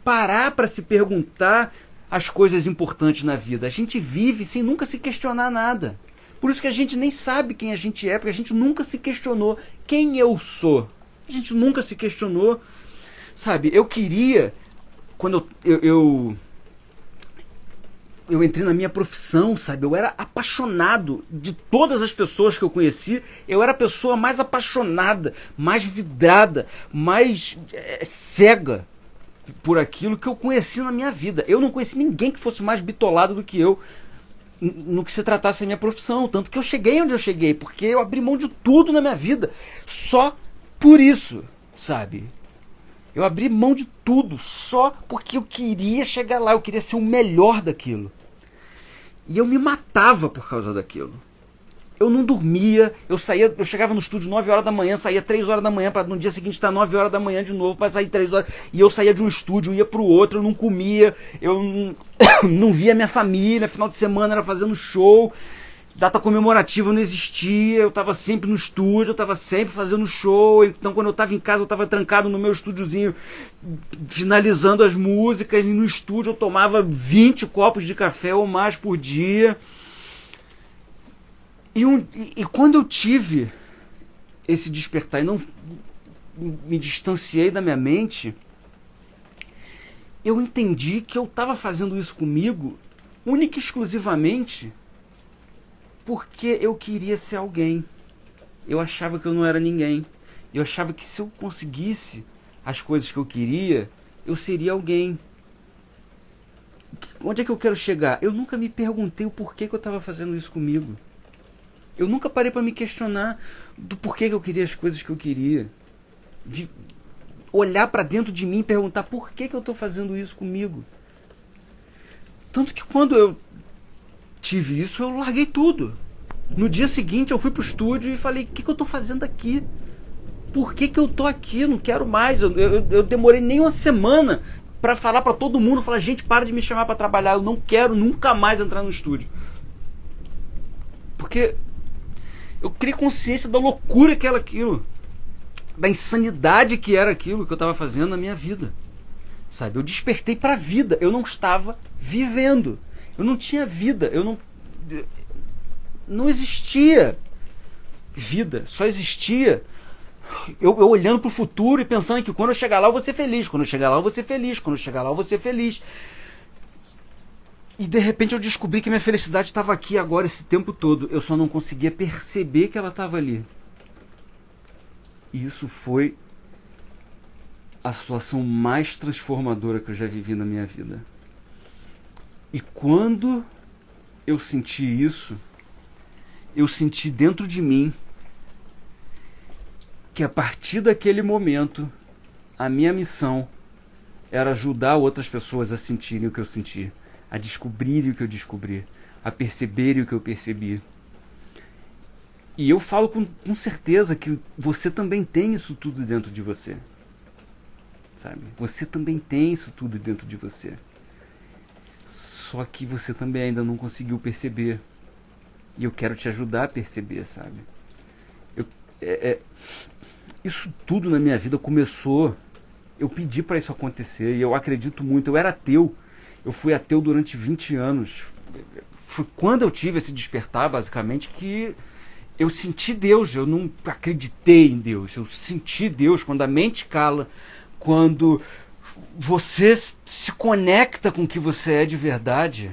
parar para se perguntar as coisas importantes na vida. A gente vive sem nunca se questionar nada. Por isso que a gente nem sabe quem a gente é, porque a gente nunca se questionou quem eu sou. A gente nunca se questionou, sabe? Eu queria, quando eu entrei na minha profissão, sabe? Eu era apaixonado de todas as pessoas que eu conheci. Eu era a pessoa mais apaixonada, mais vidrada, mais cega por aquilo que eu conheci na minha vida. Eu não conheci ninguém que fosse mais bitolado do que eu no que se tratasse da minha profissão. Tanto que eu cheguei onde eu cheguei, porque eu abri mão de tudo na minha vida. Só por isso, sabe? Eu abri mão de tudo só porque eu queria chegar lá, eu queria ser o melhor daquilo. E eu me matava por causa daquilo. Eu não dormia, eu chegava no estúdio 9 horas da manhã, saía 3 horas da manhã, para no dia seguinte estar 9 horas da manhã de novo, para sair 3 horas. E eu saía de um estúdio, ia pro outro, eu não comia, eu não via minha família, final de semana era fazendo show, data comemorativa não existia, eu estava sempre no estúdio, eu estava sempre fazendo show. Então quando eu estava em casa eu estava trancado no meu estúdiozinho finalizando as músicas, e no estúdio eu tomava 20 copos de café ou mais por dia. E quando eu tive esse despertar e não me distanciei da minha mente, eu entendi que eu estava fazendo isso comigo única e exclusivamente porque eu queria ser alguém. Eu achava que eu não era ninguém. Eu achava que se eu conseguisse as coisas que eu queria, eu seria alguém. Onde é que eu quero chegar? Eu nunca me perguntei o porquê que eu estava fazendo isso comigo. Eu nunca parei para me questionar do porquê que eu queria as coisas que eu queria. olhar para dentro de mim e perguntar por que eu estou fazendo isso comigo. Tanto que quando eu tive isso, eu larguei tudo. No dia seguinte eu fui pro estúdio e falei, o que eu estou fazendo aqui? Por que eu estou aqui? Eu não quero mais. Eu demorei nem uma semana para falar para todo mundo, falar, gente, para de me chamar para trabalhar, eu não quero nunca mais entrar no estúdio. Porque eu criei consciência da loucura que era aquilo, da insanidade que era aquilo que eu estava fazendo na minha vida, sabe? Eu despertei para a vida, eu não estava vivendo, eu não tinha vida, não existia vida, só existia eu olhando para o futuro e pensando que quando eu chegar lá eu vou ser feliz, quando eu chegar lá eu vou ser feliz, quando eu chegar lá eu vou ser feliz. E de repente eu descobri que minha felicidade estava aqui agora esse tempo todo. Eu só não conseguia perceber que ela estava ali. E isso foi a situação mais transformadora que eu já vivi na minha vida. E quando eu senti isso, eu senti dentro de mim que a partir daquele momento a minha missão era ajudar outras pessoas a sentirem o que eu senti, a descobrirem o que eu descobri, a perceberem o que eu percebi. E eu falo com certeza que você também tem isso tudo dentro de você. Sabe? Você também tem isso tudo dentro de você. Só que você também ainda não conseguiu perceber. E eu quero te ajudar a perceber, sabe? Isso tudo na minha vida começou... Eu pedi para isso acontecer e eu acredito muito. Eu era ateu. Eu fui ateu durante 20 anos. Foi quando eu tive esse despertar, basicamente, que eu senti Deus. Eu não acreditei em Deus. Eu senti Deus quando a mente cala, quando você se conecta com o que você é de verdade.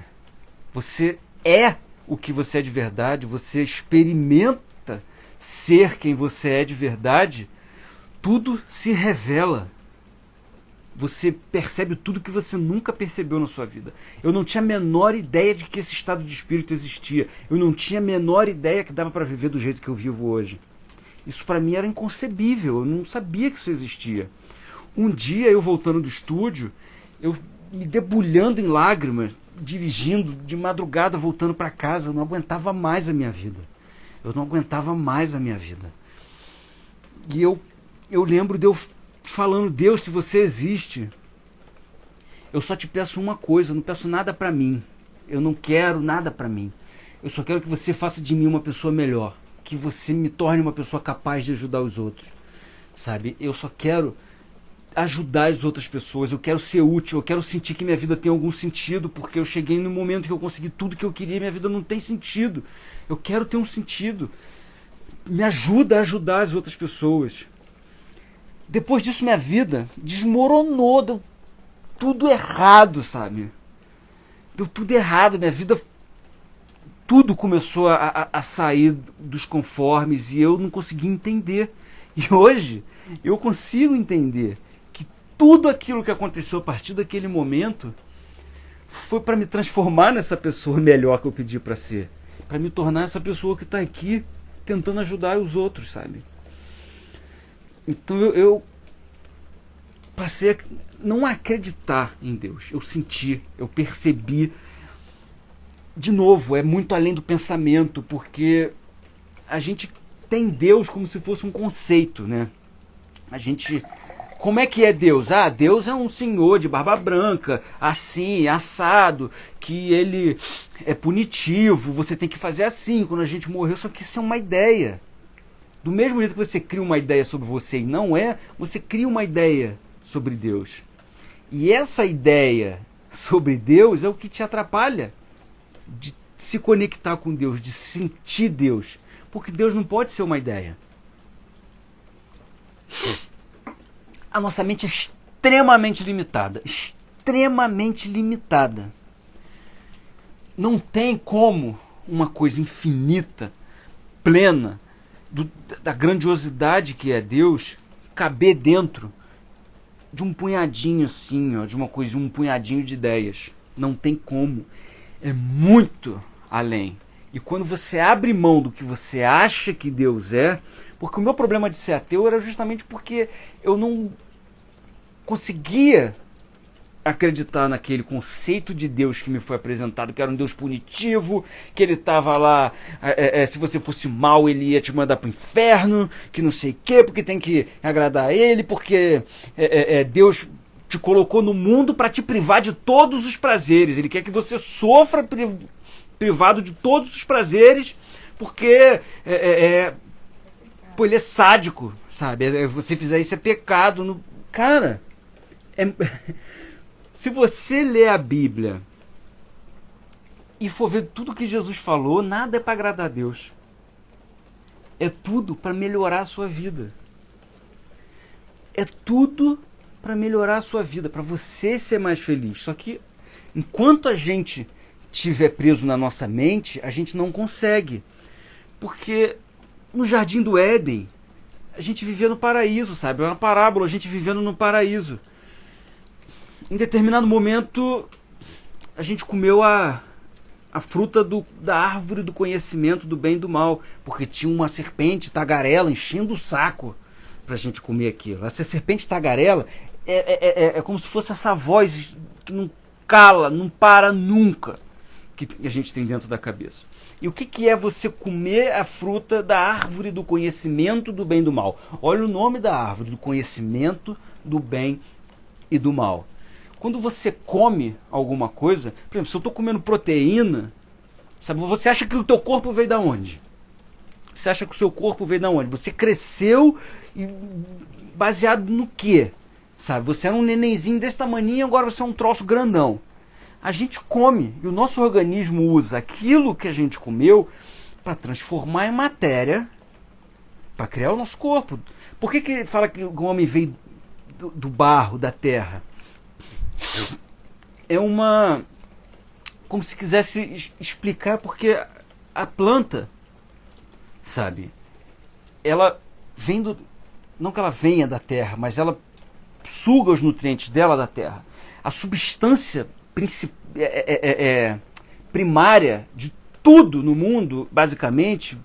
Você é o que você é de verdade. Você experimenta ser quem você é de verdade. Tudo se revela. Você percebe tudo que você nunca percebeu na sua vida. Eu não tinha a menor ideia de que esse estado de espírito existia. Eu não tinha a menor ideia que dava para viver do jeito que eu vivo hoje. Isso para mim era inconcebível. Eu não sabia que isso existia. Um dia, eu voltando do estúdio, eu me debulhando em lágrimas, dirigindo de madrugada, voltando para casa. Eu não aguentava mais a minha vida. Eu não aguentava mais a minha vida. E eu lembro de eu falando, Deus, se você existe, eu só te peço uma coisa, eu não peço nada para mim. Eu não quero nada para mim. Eu só quero que você faça de mim uma pessoa melhor. Que você me torne uma pessoa capaz de ajudar os outros. Sabe? Eu só quero ajudar as outras pessoas. Eu quero ser útil. Eu quero sentir que minha vida tem algum sentido. Porque eu cheguei no momento que eu consegui tudo que eu queria. Minha vida não tem sentido. Eu quero ter um sentido. Me ajuda a ajudar as outras pessoas. Depois disso minha vida desmoronou, deu tudo errado, sabe? Deu tudo errado, minha vida, tudo começou a sair dos conformes e eu não conseguia entender. E hoje eu consigo entender que tudo aquilo que aconteceu a partir daquele momento foi para me transformar nessa pessoa melhor que eu pedi para ser. Para me tornar essa pessoa que está aqui tentando ajudar os outros, sabe? Então eu passei a não acreditar em Deus. Eu senti, eu percebi. De novo, é muito além do pensamento, porque a gente tem Deus como se fosse um conceito, né? A gente... Como é que é Deus? Ah, Deus é um senhor de barba branca, assim, assado, que ele é punitivo, você tem que fazer assim quando a gente morreu, só que isso é uma ideia. Do mesmo jeito que você cria uma ideia sobre você e não é, você cria uma ideia sobre Deus. E essa ideia sobre Deus é o que te atrapalha de se conectar com Deus, de sentir Deus. Porque Deus não pode ser uma ideia. A nossa mente é extremamente limitada. Extremamente limitada. Não tem como uma coisa infinita, plena, da grandiosidade que é Deus, caber dentro de um punhadinho assim, ó, de uma coisa, um punhadinho de ideias. Não tem como. É muito além. E quando você abre mão do que você acha que Deus é, porque o meu problema de ser ateu era justamente porque eu não conseguia acreditar naquele conceito de Deus que me foi apresentado, que era um Deus punitivo, que ele estava lá, se você fosse mal, ele ia te mandar para o inferno, que não sei o quê, porque tem que agradar a ele, porque Deus te colocou no mundo para te privar de todos os prazeres. Ele quer que você sofra privado de todos os prazeres, porque ele é sádico, sabe? Você fizer isso é pecado. Cara, se você ler a Bíblia e for ver tudo que Jesus falou, nada é para agradar a Deus. É tudo para melhorar a sua vida. É tudo para melhorar a sua vida, para você ser mais feliz. Só que enquanto a gente estiver preso na nossa mente, a gente não consegue. Porque no Jardim do Éden, a gente vivia no paraíso, sabe? É uma parábola, a gente vivendo no paraíso. Em determinado momento, a gente comeu a fruta da árvore do conhecimento do bem e do mal, porque tinha uma serpente tagarela enchendo o saco pra gente comer aquilo. Essa serpente tagarela é como se fosse essa voz que não cala, não para nunca, que a gente tem dentro da cabeça. E o que é você comer a fruta da árvore do conhecimento do bem e do mal? Olha o nome da árvore, do conhecimento do bem e do mal. Quando você come alguma coisa, por exemplo, se eu estou comendo proteína, sabe, você acha que o teu corpo veio da onde? Você acha que o seu corpo veio da onde? Você cresceu baseado no quê? Sabe, você era um nenenzinho desse tamanho e agora você é um troço grandão. A gente come e o nosso organismo usa aquilo que a gente comeu para transformar em matéria para criar o nosso corpo. Por que fala que o homem veio do barro, da terra? É como se quisesse explicar, porque a planta, sabe, ela vem não que ela venha da terra, mas ela suga os nutrientes dela da terra. A substância primária de tudo no mundo, basicamente,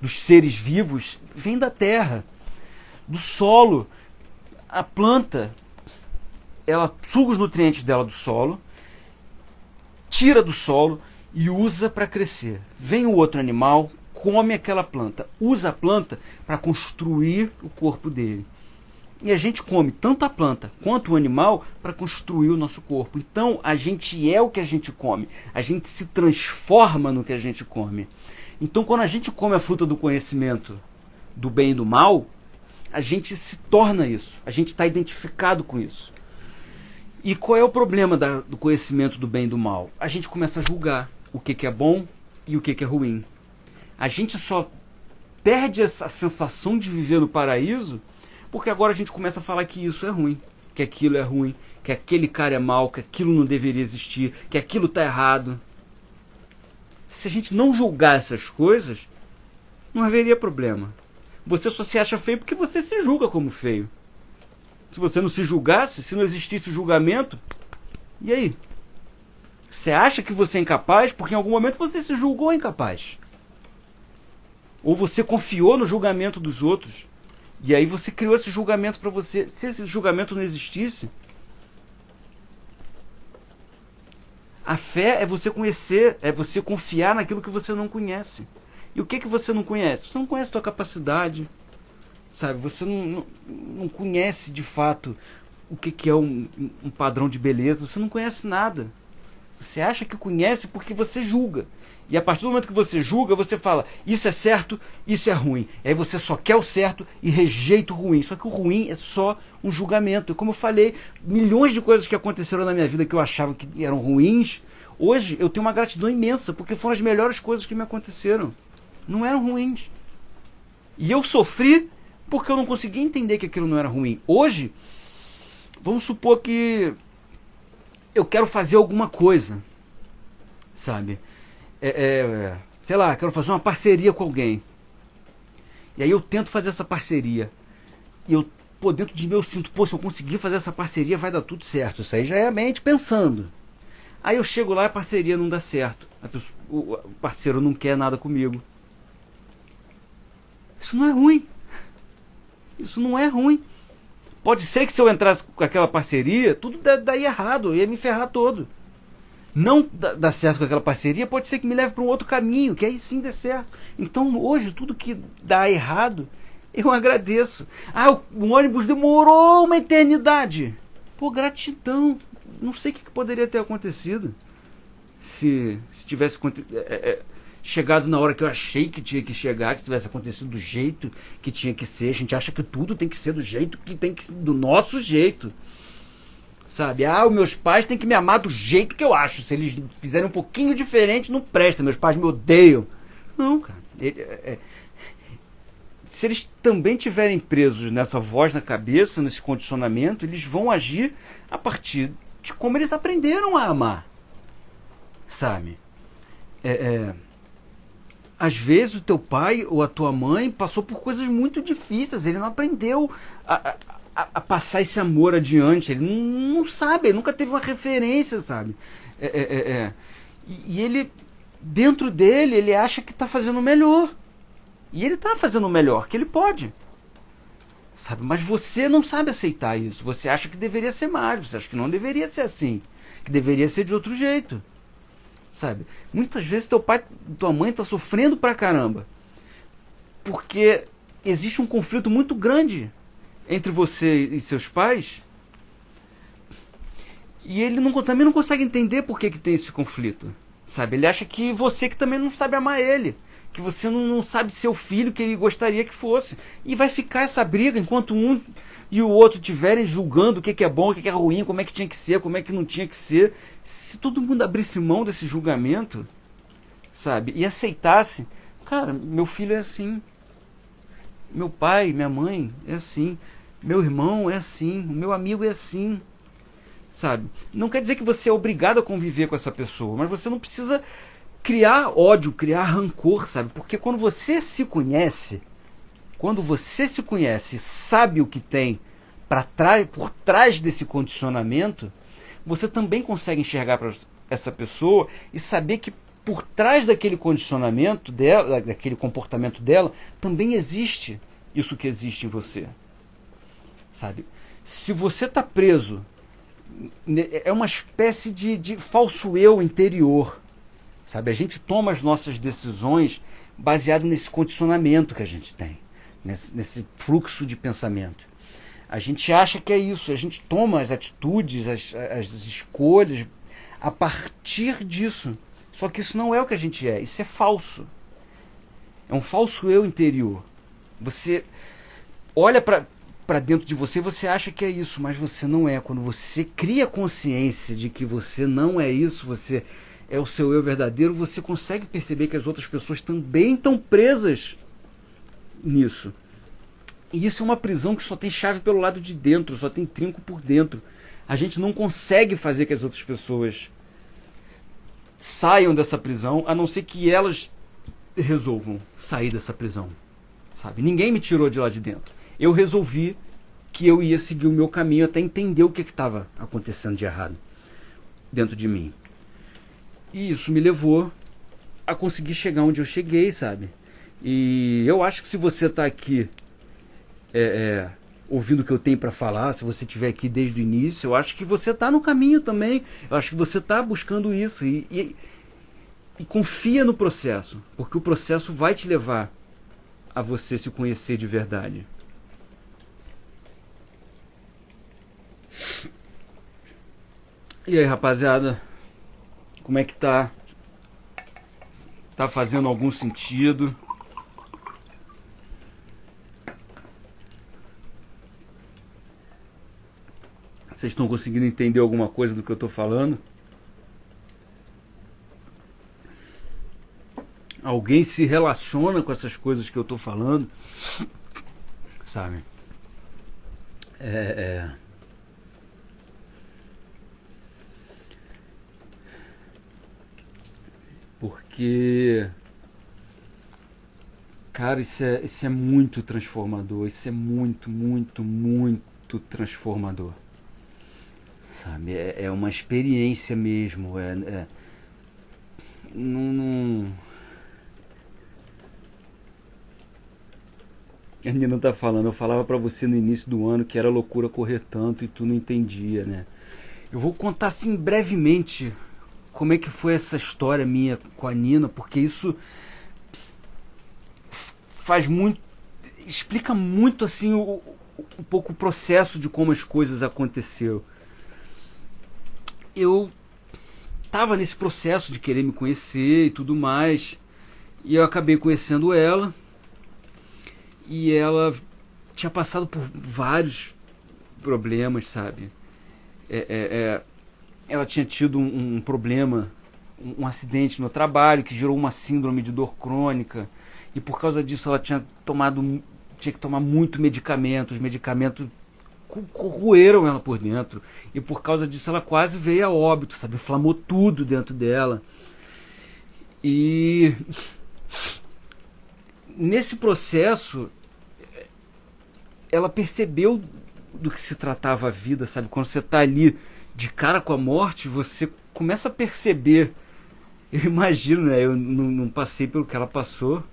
dos seres vivos, vem da terra, do solo. A planta, ela suga os nutrientes dela do solo, tira do solo e usa para crescer. Vem o outro animal, come aquela planta, usa a planta para construir o corpo dele. E a gente come tanto a planta quanto o animal para construir o nosso corpo. Então a gente é o que a gente come. A gente se transforma no que a gente come. Então quando a gente come a fruta do conhecimento do bem e do mal, a gente se torna isso. A gente está identificado com isso. E qual é o problema do conhecimento do bem e do mal? A gente começa a julgar o que é bom e o que é ruim. A gente só perde essa sensação de viver no paraíso porque agora a gente começa a falar que isso é ruim, que aquilo é ruim, que aquele cara é mau, que aquilo não deveria existir, que aquilo está errado. Se a gente não julgar essas coisas, não haveria problema. Você só se acha feio porque você se julga como feio. Se você não se julgasse, se não existisse julgamento, e aí? Você acha que você é incapaz porque em algum momento você se julgou incapaz. Ou você confiou no julgamento dos outros. E aí você criou esse julgamento para você. Se esse julgamento não existisse, a fé é você conhecer, é você confiar naquilo que você não conhece. E o que você não conhece? Você não conhece a sua capacidade, sabe? Você não conhece de fato o que é um padrão de beleza. Você não conhece nada. Você acha que conhece porque você julga. E a partir do momento que você julga, você fala, isso é certo, isso é ruim. E aí você só quer o certo e rejeita o ruim. Só que o ruim é só um julgamento. E como eu falei, milhões de coisas que aconteceram na minha vida que eu achava que eram ruins, hoje eu tenho uma gratidão imensa, porque foram as melhores coisas que me aconteceram. Não eram ruins. E eu sofri porque eu não conseguia entender que aquilo não era ruim. Hoje, vamos supor que eu quero fazer alguma coisa, sabe? Sei lá, quero fazer uma parceria com alguém. E aí eu tento fazer essa parceria. E dentro de mim eu sinto, se eu conseguir fazer essa parceria vai dar tudo certo. Isso aí já é a mente pensando. Aí eu chego lá e a parceria não dá certo. O parceiro não quer nada comigo. Isso não é ruim. Isso não é ruim. Pode ser que se eu entrasse com aquela parceria, tudo daria errado, eu ia me ferrar todo. Não dar certo com aquela parceria, pode ser que me leve para um outro caminho, que aí sim dê certo. Então hoje, tudo que dá errado, eu agradeço. Ah, o ônibus demorou uma eternidade. Pô, gratidão. Não sei o que poderia ter acontecido se tivesse chegado na hora que eu achei que tinha que chegar, que tivesse acontecido do jeito que tinha que ser. A gente acha que tudo tem que ser do jeito que tem que ser, do nosso jeito. Sabe? Ah, os meus pais têm que me amar do jeito que eu acho. Se eles fizerem um pouquinho diferente, não presta. Meus pais me odeiam. Não, cara. Se eles também tiverem presos nessa voz na cabeça, nesse condicionamento, eles vão agir a partir de como eles aprenderam a amar. Sabe? Às vezes o teu pai ou a tua mãe passou por coisas muito difíceis. Ele não aprendeu a passar esse amor adiante. Ele não sabe, ele nunca teve uma referência, sabe? E ele, dentro dele, ele acha que está fazendo o melhor. E ele está fazendo o melhor que ele pode. Sabe? Mas você não sabe aceitar isso. Você acha que deveria ser mais. Você acha que não deveria ser assim. Que deveria ser de outro jeito. Sabe? Muitas vezes teu pai, tua mãe está sofrendo pra caramba. Porque existe um conflito muito grande entre você e seus pais. E ele também não consegue entender por que tem esse conflito. Sabe? Ele acha que você que também não sabe amar ele. Que você não sabe ser o filho que ele gostaria que fosse. E vai ficar essa briga enquanto um e o outro estiverem julgando o que é bom, o que é ruim, como é que tinha que ser, como é que não tinha que ser. Se todo mundo abrisse mão desse julgamento, sabe? E aceitasse, cara, meu filho é assim. Meu pai, minha mãe é assim. Meu irmão é assim. O meu amigo é assim. Sabe? Não quer dizer que você é obrigado a conviver com essa pessoa, mas você não precisa criar ódio, criar rancor, sabe? Porque quando você se conhece, sabe o que tem por trás desse condicionamento, você também consegue enxergar para essa pessoa e saber que por trás daquele condicionamento dela, daquele comportamento dela, também existe isso que existe em você. Sabe? Se você está preso, é uma espécie de falso eu interior. Sabe? A gente toma as nossas decisões baseado nesse condicionamento que a gente tem, nesse fluxo de pensamento. A gente acha que é isso, a gente toma as atitudes, as escolhas a partir disso. Só que isso não é o que a gente é, isso é falso. É um falso eu interior. Você olha para dentro de você, você acha que é isso, mas você não é. Quando você cria consciência de que você não é isso, você é o seu eu verdadeiro, você consegue perceber que as outras pessoas também estão presas nisso. E isso é uma prisão que só tem chave pelo lado de dentro, só tem trinco por dentro. A gente não consegue fazer que as outras pessoas saiam dessa prisão, a não ser que elas resolvam sair dessa prisão. Sabe? Ninguém me tirou de lá de dentro. Eu resolvi que eu ia seguir o meu caminho até entender o que estava acontecendo de errado dentro de mim. E isso me levou a conseguir chegar onde eu cheguei, sabe? E eu acho que se você está aqui ouvindo o que eu tenho para falar, se você estiver aqui desde o início, eu acho que você está no caminho também. Eu acho que você está buscando isso. E confia no processo, porque o processo vai te levar a você se conhecer de verdade. E aí, rapaziada? Como é que tá? Tá fazendo algum sentido? Vocês estão conseguindo entender alguma coisa do que eu tô falando? Alguém se relaciona com essas coisas que eu tô falando? Sabe? Porque, cara, isso é muito transformador. Isso é muito, muito, muito transformador. Sabe? É uma experiência mesmo. Não, A Nina tá falando, eu falava pra você no início do ano que era loucura correr tanto e tu não entendia, né? Eu vou contar assim brevemente como é que foi essa história minha com a Nina, porque isso faz muito, explica muito assim um pouco o processo de como as coisas aconteceram. Eu tava nesse processo de querer me conhecer e tudo mais, e eu acabei conhecendo ela, e ela tinha passado por vários problemas, sabe? É, é, é, ela tinha tido um problema, um acidente no trabalho que gerou uma síndrome de dor crônica, e por causa disso ela tinha que tomar muito medicamento. Os medicamentos corroeram ela por dentro, e por causa disso ela quase veio a óbito, sabe? Inflamou tudo dentro dela. E nesse processo ela percebeu do que se tratava a vida, sabe? Quando você tá ali de cara com a morte, você começa a perceber. Eu imagino, né? Eu não passei pelo que ela passou.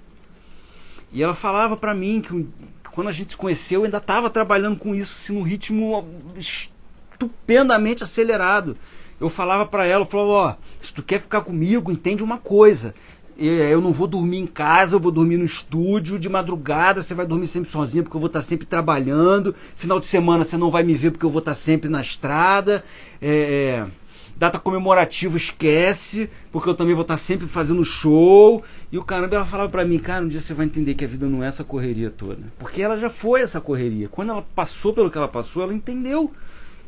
E ela falava pra mim que quando a gente se conheceu, eu ainda tava trabalhando com isso, assim, num ritmo estupendamente acelerado. Eu falava pra ela, eu falava, ó, se tu quer ficar comigo, entende uma coisa. Eu não vou dormir em casa, eu vou dormir no estúdio, de madrugada você vai dormir sempre sozinha porque eu vou estar sempre trabalhando, final de semana você não vai me ver porque eu vou estar sempre na estrada, data comemorativa esquece, porque eu também vou estar sempre fazendo show, e o caramba, ela falava pra mim, cara, um dia você vai entender que a vida não é essa correria toda, porque ela já foi essa correria, quando ela passou pelo que ela passou, ela entendeu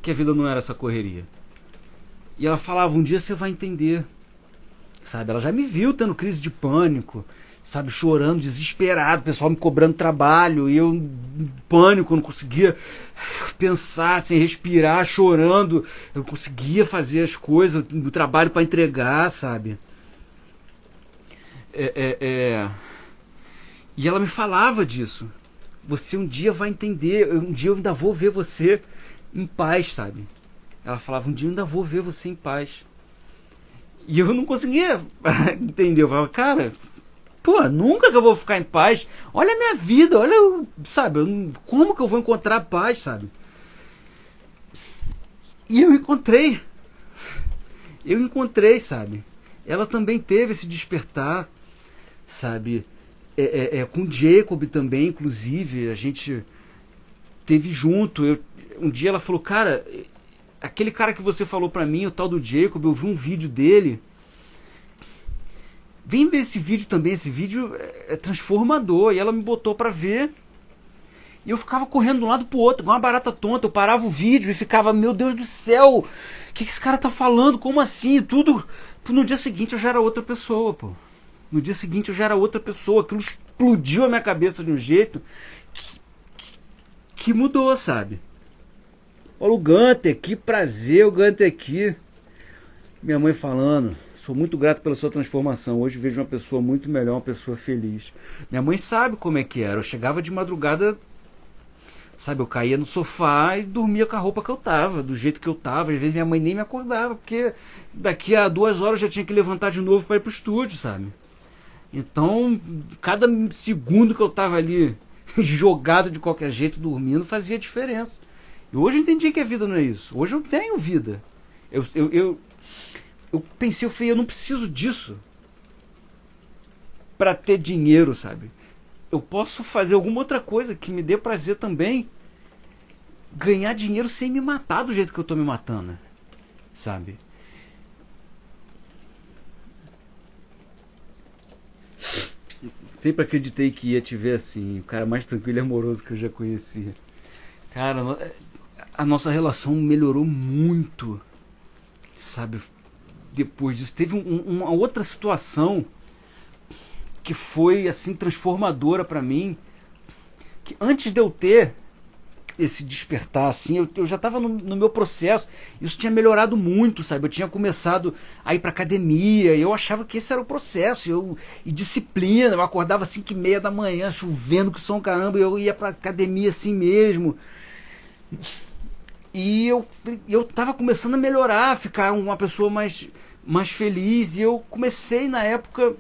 que a vida não era essa correria, e ela falava, um dia você vai entender, sabe? Ela já me viu tendo crise de pânico, sabe? Chorando, desesperado, o pessoal me cobrando trabalho, e eu em pânico, não conseguia pensar, sem respirar, chorando. Eu conseguia fazer as coisas do trabalho para entregar, sabe? É, é, é... E ela me falava disso. Você um dia vai entender, um dia eu ainda vou ver você em paz, sabe? Ela falava, um dia eu ainda vou ver você em paz. E eu não conseguia entender. Eu falava, cara, pô, nunca que eu vou ficar em paz. Olha a minha vida, olha, sabe, como que eu vou encontrar paz, sabe? E eu encontrei. Eu encontrei, sabe? Ela também teve esse despertar, sabe? Com o Jacob também, inclusive, a gente teve junto. Um dia ela falou, cara, aquele cara que você falou pra mim, o tal do Jacob, eu vi um vídeo dele. Vem ver esse vídeo também, esse vídeo é transformador. E ela me botou pra ver. E eu ficava correndo de um lado pro outro, igual uma barata tonta. Eu parava o vídeo e ficava, meu Deus do céu, o que esse cara tá falando? Como assim? E tudo. No dia seguinte eu já era outra pessoa, pô. No dia seguinte eu já era outra pessoa. Aquilo explodiu a minha cabeça de um jeito que mudou, sabe? Olha o Gunter, que prazer o Gunter aqui. Minha mãe falando, sou muito grato pela sua transformação. Hoje vejo uma pessoa muito melhor, uma pessoa feliz. Minha mãe sabe como é que era. Eu chegava de madrugada, sabe, eu caía no sofá e dormia com a roupa que eu tava, do jeito que eu tava. Às vezes minha mãe nem me acordava, porque daqui a 2 horas eu já tinha que levantar de novo para ir pro estúdio, sabe? Então, cada segundo que eu tava ali jogado de qualquer jeito, dormindo, fazia diferença. E hoje eu entendi que a vida não é isso. Hoje eu tenho vida. Eu pensei, eu falei, eu não preciso disso para ter dinheiro, sabe? Eu posso fazer alguma outra coisa que me dê prazer também. Ganhar dinheiro sem me matar do jeito que eu tô me matando, sabe? Sempre acreditei que ia te ver assim, o cara mais tranquilo e amoroso que eu já conhecia. Cara, a nossa relação melhorou muito, sabe? Depois disso, teve uma outra situação que foi assim transformadora pra mim, que antes de eu ter esse despertar assim, eu já estava no meu processo, isso tinha melhorado muito, sabe? Eu tinha começado a ir pra academia, e eu achava que esse era o processo, e disciplina, eu acordava às 5h30 da manhã, chovendo que som caramba, e eu ia pra academia assim mesmo. E eu tava começando a melhorar, a ficar uma pessoa mais feliz, e eu comecei na época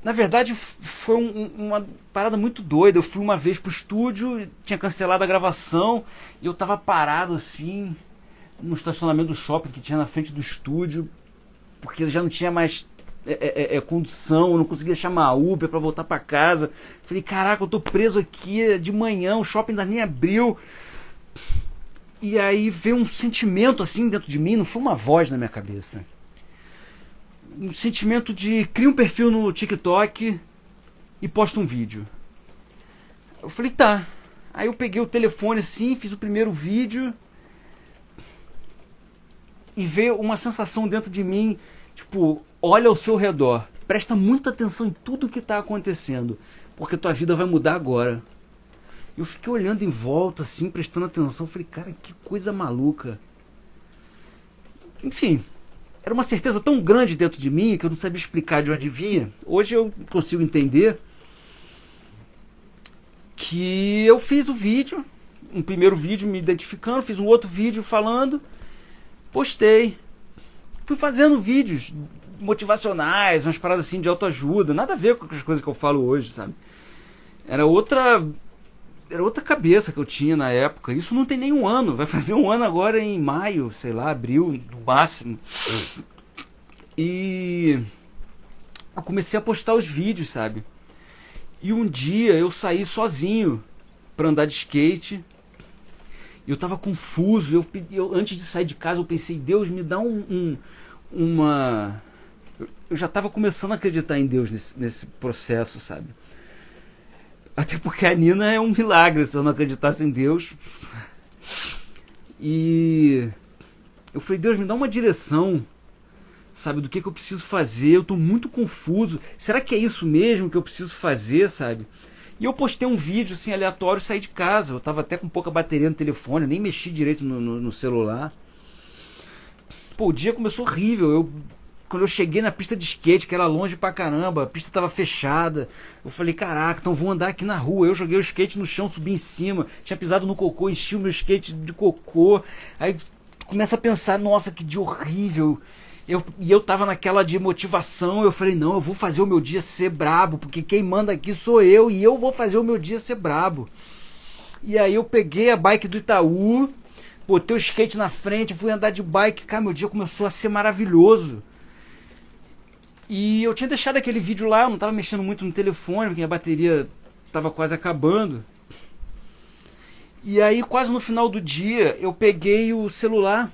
Na verdade, foi uma parada muito doida. Eu fui uma vez pro estúdio, tinha cancelado a gravação, e eu tava parado assim, no estacionamento do shopping que tinha na frente do estúdio, porque já não tinha mais condução, eu não conseguia chamar Uber pra voltar pra casa. Falei, caraca, eu tô preso aqui de manhã, o shopping ainda nem abriu. E aí veio um sentimento assim dentro de mim, não foi uma voz na minha cabeça. Um sentimento de cria um perfil no TikTok e posta um vídeo. Eu falei, tá. Aí eu peguei o telefone assim, fiz o primeiro vídeo e veio uma sensação dentro de mim, tipo, olha ao seu redor, presta muita atenção em tudo que está acontecendo, porque tua vida vai mudar agora. Eu fiquei olhando em volta assim, prestando atenção, falei, cara, que coisa maluca. Enfim, era uma certeza tão grande dentro de mim que eu não sabia explicar de onde vinha. Hoje eu consigo entender que eu fiz o vídeo, um primeiro vídeo me identificando, fiz um outro vídeo falando, postei. Fui fazendo vídeos motivacionais, umas paradas assim de autoajuda, nada a ver com as coisas que eu falo hoje, sabe? Era outra cabeça que eu tinha na época. Isso não tem nenhum ano, vai fazer um ano agora em maio, sei lá, abril, no máximo. E eu comecei a postar os vídeos, sabe? E um dia eu saí sozinho pra andar de skate. Eu tava confuso. Eu antes de sair de casa eu pensei, Deus, me dá uma... Eu já tava começando a acreditar em Deus nesse processo, sabe? Até porque a Nina é um milagre, se eu não acreditasse em Deus. E eu falei, Deus, me dá uma direção, sabe, do que eu preciso fazer. Eu tô muito confuso. Será que é isso mesmo que eu preciso fazer, sabe? E eu postei um vídeo assim aleatório e saí de casa. Eu tava até com pouca bateria no telefone, eu nem mexi direito no celular. Pô, o dia começou horrível. Quando eu cheguei na pista de skate, que era longe pra caramba, a pista tava fechada. Eu falei, caraca, então vou andar aqui na rua. Eu joguei o skate no chão, subi em cima, tinha pisado no cocô, enchi o meu skate de cocô. Aí começa a pensar, nossa, que dia horrível. E eu tava naquela de motivação, eu falei, não, eu vou fazer o meu dia ser brabo, porque quem manda aqui sou eu, e eu vou fazer o meu dia ser brabo. E aí eu peguei a bike do Itaú, botei o skate na frente, fui andar de bike, cara, meu dia começou a ser maravilhoso. E eu tinha deixado aquele vídeo lá, eu não estava mexendo muito no telefone, porque a bateria estava quase acabando. E aí, quase no final do dia, eu peguei o celular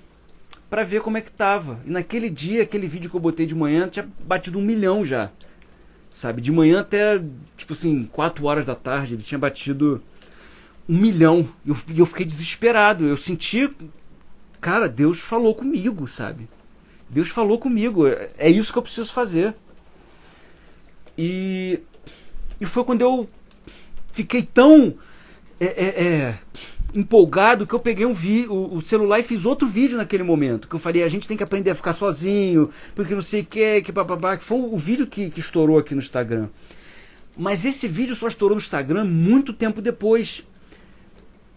para ver como é que tava. E naquele dia, aquele vídeo que eu botei de manhã, tinha batido 1 milhão já. Sabe, de manhã até, tipo assim, 4 horas da tarde, ele tinha batido 1 milhão. E eu fiquei desesperado, eu senti, cara, Deus falou comigo, sabe? Deus falou comigo, é isso que eu preciso fazer. E foi quando eu fiquei tão empolgado que eu peguei o celular e fiz outro vídeo naquele momento. Que eu falei, a gente tem que aprender a ficar sozinho, porque não sei o que papapá. Que foi o vídeo que estourou aqui no Instagram. Mas esse vídeo só estourou no Instagram muito tempo depois.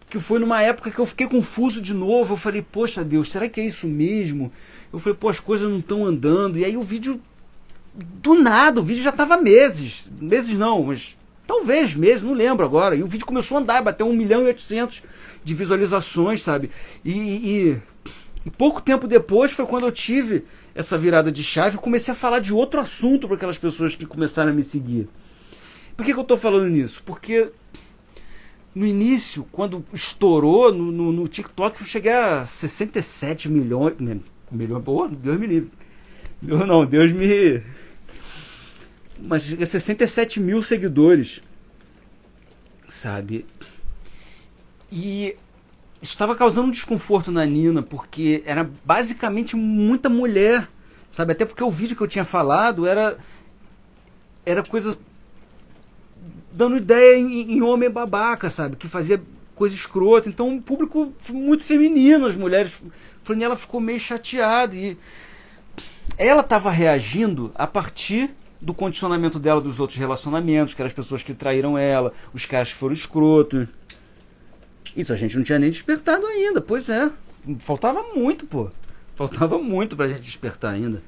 Que foi numa época que eu fiquei confuso de novo. Eu falei, poxa Deus, será que é isso mesmo? Eu falei, pô, as coisas não estão andando. E aí o vídeo, do nada, o vídeo já tava meses não, mas talvez meses, não lembro agora. E o vídeo começou a andar, bateu 1 milhão e 800 de visualizações, sabe? E pouco tempo depois foi quando eu tive essa virada de chave e comecei a falar de outro assunto para aquelas pessoas que começaram a me seguir. Por que eu tô falando nisso? Porque no início, quando estourou no TikTok, eu cheguei a 67 milhões. Pô, Deus me livre. Deus me. Mas cheguei a 67 mil seguidores. Sabe? E isso estava causando um desconforto na Nina, porque era basicamente muita mulher. Sabe? Até porque o vídeo que eu tinha falado era coisa dando ideia em homem babaca, sabe? Que fazia coisa escrota. Então, um público muito feminino, as mulheres. Ela ficou meio chateada. E ela estava reagindo a partir do condicionamento dela dos outros relacionamentos, que eram as pessoas que traíram ela, os caras que foram escrotos. Isso a gente não tinha nem despertado ainda. Pois é. Faltava muito, pô. Faltava muito pra gente despertar ainda.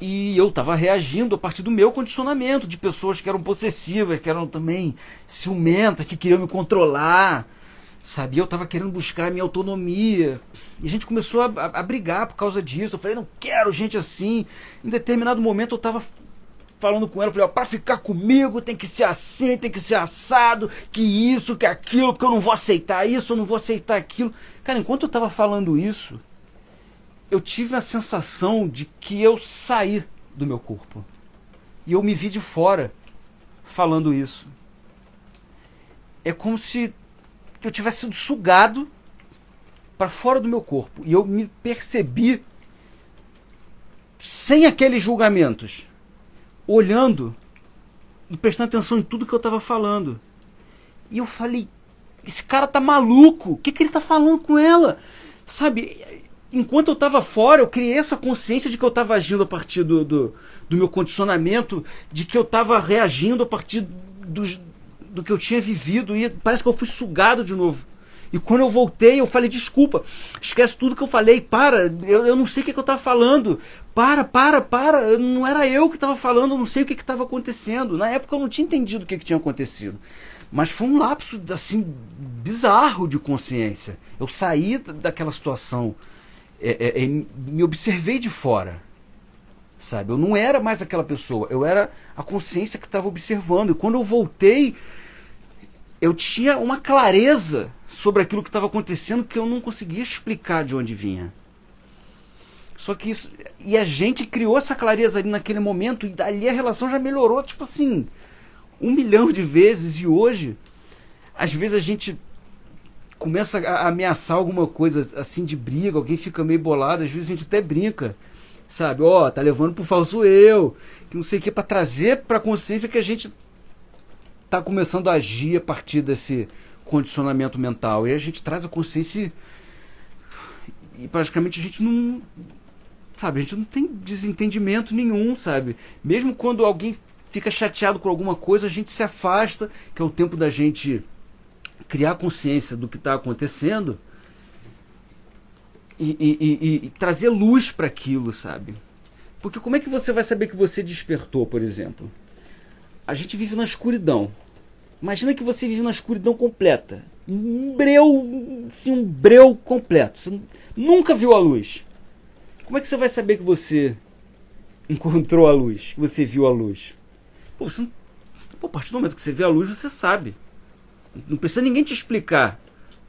E eu estava reagindo a partir do meu condicionamento, de pessoas que eram possessivas, que eram também ciumentas, que queriam me controlar, sabe? Eu estava querendo buscar a minha autonomia. E a gente começou a brigar por causa disso. Eu falei, não quero gente assim. Em determinado momento eu estava falando com ela, eu falei, ó, para ficar comigo tem que ser assim, tem que ser assado, que isso, que aquilo, porque eu não vou aceitar isso, eu não vou aceitar aquilo. Cara, enquanto eu estava falando isso, eu tive a sensação de que eu saí do meu corpo. E eu me vi de fora falando isso. É como se eu tivesse sido sugado para fora do meu corpo. E eu me percebi sem aqueles julgamentos, olhando e prestando atenção em tudo que eu estava falando. E eu falei, esse cara tá maluco, o que ele tá falando com ela? Sabe, enquanto eu estava fora, eu criei essa consciência de que eu estava agindo a partir do meu condicionamento, de que eu estava reagindo a partir do que eu tinha vivido, e parece que eu fui sugado de novo. E quando eu voltei, eu falei, desculpa, esquece tudo que eu falei, para, eu não sei o que eu estava falando, para, não era eu que estava falando, eu não sei o que estava acontecendo. Na época eu não tinha entendido o que tinha acontecido. Mas foi um lapso, assim, bizarro de consciência. Eu saí daquela situação, me observei de fora, sabe? Eu não era mais aquela pessoa, eu era a consciência que estava observando. E quando eu voltei, eu tinha uma clareza sobre aquilo que estava acontecendo que eu não conseguia explicar de onde vinha. Só que isso... E a gente criou essa clareza ali naquele momento, e dali a relação já melhorou, tipo assim, 1 milhão de vezes. E hoje, às vezes a gente começa a ameaçar alguma coisa assim de briga, alguém fica meio bolado, às vezes a gente até brinca, sabe? Ó, tá levando pro falso eu, que não sei o que, pra trazer pra consciência que a gente tá começando a agir a partir desse condicionamento mental. E a gente traz a consciência e praticamente a gente não, sabe, a gente não tem desentendimento nenhum, sabe? Mesmo quando alguém fica chateado com alguma coisa, a gente se afasta, que é o tempo da gente criar consciência do que está acontecendo e trazer luz para aquilo, sabe? Porque como é que você vai saber que você despertou, por exemplo? A gente vive na escuridão. Imagina que você vive na escuridão completa. Um breu completo. Você nunca viu a luz. Como é que você vai saber que você encontrou a luz? Que você viu a luz? Pô, a partir do momento que você vê a luz, você sabe. Não precisa ninguém te explicar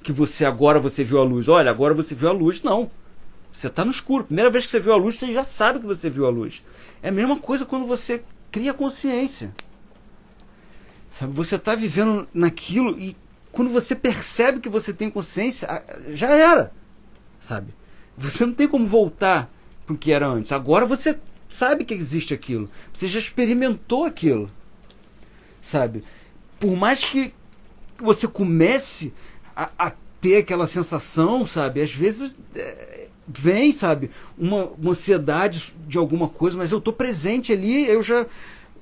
que agora você viu a luz. Olha, agora você viu a luz. Não. Você está no escuro. Primeira vez que você viu a luz, você já sabe que você viu a luz. É a mesma coisa quando você cria consciência. Sabe, você está vivendo naquilo e quando você percebe que você tem consciência, já era, sabe? Você não tem como voltar para o que era antes. Agora você sabe que existe aquilo. Você já experimentou aquilo, sabe? Por mais que você comece a ter aquela sensação, sabe? Às vezes vem, sabe? Uma ansiedade de alguma coisa, mas eu estou presente ali, eu já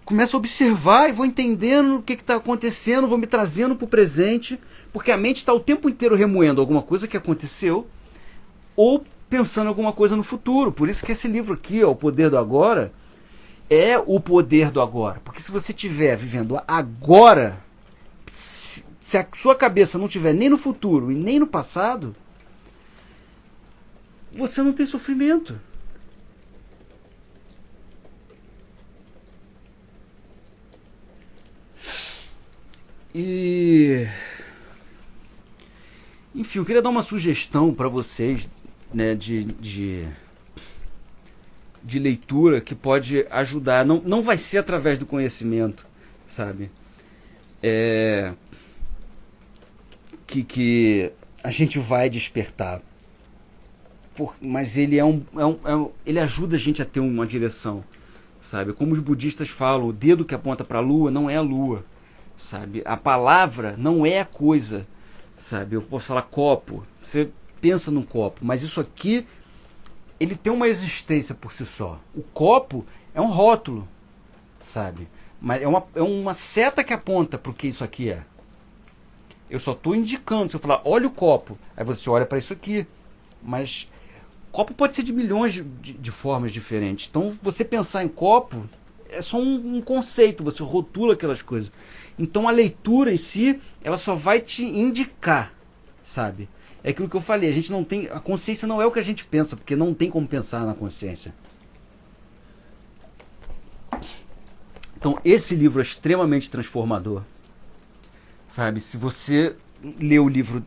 começo a observar e vou entendendo o que está acontecendo, vou me trazendo para o presente, porque a mente está o tempo inteiro remoendo alguma coisa que aconteceu ou pensando em alguma coisa no futuro. Por isso que esse livro aqui, ó, O Poder do Agora, é o poder do agora. Porque se você estiver vivendo agora, se a sua cabeça não estiver nem no futuro e nem no passado, você não tem sofrimento. E enfim, eu queria dar uma sugestão para vocês, né, de leitura que pode ajudar. Não vai ser através do conhecimento, sabe? Que a gente vai despertar. Mas ele ele ajuda a gente a ter uma direção, sabe? Como os budistas falam, o dedo que aponta para a lua não é a lua, sabe? A palavra não é a coisa, sabe? Eu posso falar copo, você pensa num copo, mas isso aqui, ele tem uma existência por si só. O copo é um rótulo, sabe? Mas é uma seta que aponta para o que isso aqui é. Eu só estou indicando. Se eu falar, olha o copo, aí você olha para isso aqui. Mas Copo pode ser de milhões de formas diferentes. Então, você pensar em copo é só um conceito, você rotula aquelas coisas. Então, a leitura em si, ela só vai te indicar, sabe? É aquilo que eu falei, a gente não tem... A consciência não é o que a gente pensa, porque não tem como pensar na consciência. Então, esse livro é extremamente transformador, sabe? Se você lê o livro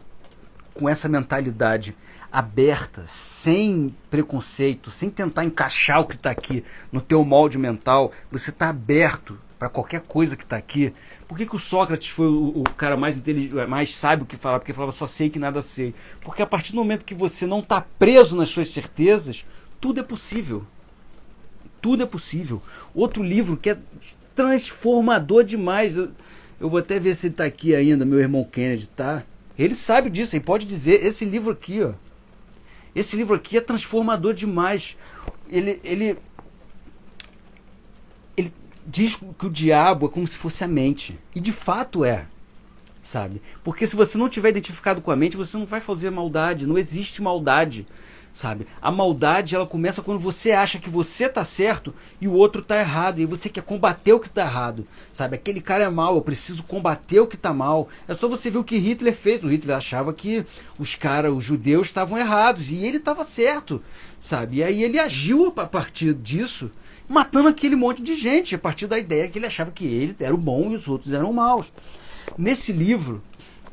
com essa mentalidade aberta, sem preconceito, sem tentar encaixar o que está aqui no teu molde mental, você está aberto para qualquer coisa que está aqui. Por que o Sócrates foi o cara mais inteligente, mais sábio que falava? Porque falava só sei que nada sei. Porque a partir do momento que você não está preso nas suas certezas, tudo é possível. Tudo é possível. Outro livro que é transformador demais. Eu vou até ver se ele está aqui ainda, meu irmão Kennedy, tá? Ele sabe disso, ele pode dizer, esse livro aqui, ó. Esse livro aqui é transformador demais. Ele diz que o diabo é como se fosse a mente. E de fato é, sabe? Porque se você não tiver identificado com a mente, você não vai fazer maldade. Não existe maldade, sabe? A maldade, ela começa quando você acha que você tá certo e o outro tá errado. E você quer combater o que tá errado, sabe? Aquele cara é mal, eu preciso combater o que tá mal. É só você ver o que Hitler fez. O Hitler achava que os judeus estavam errados e ele estava certo, sabe? E aí ele agiu a partir disso, matando aquele monte de gente, a partir da ideia que ele achava que ele era o bom e os outros eram maus. Nesse livro,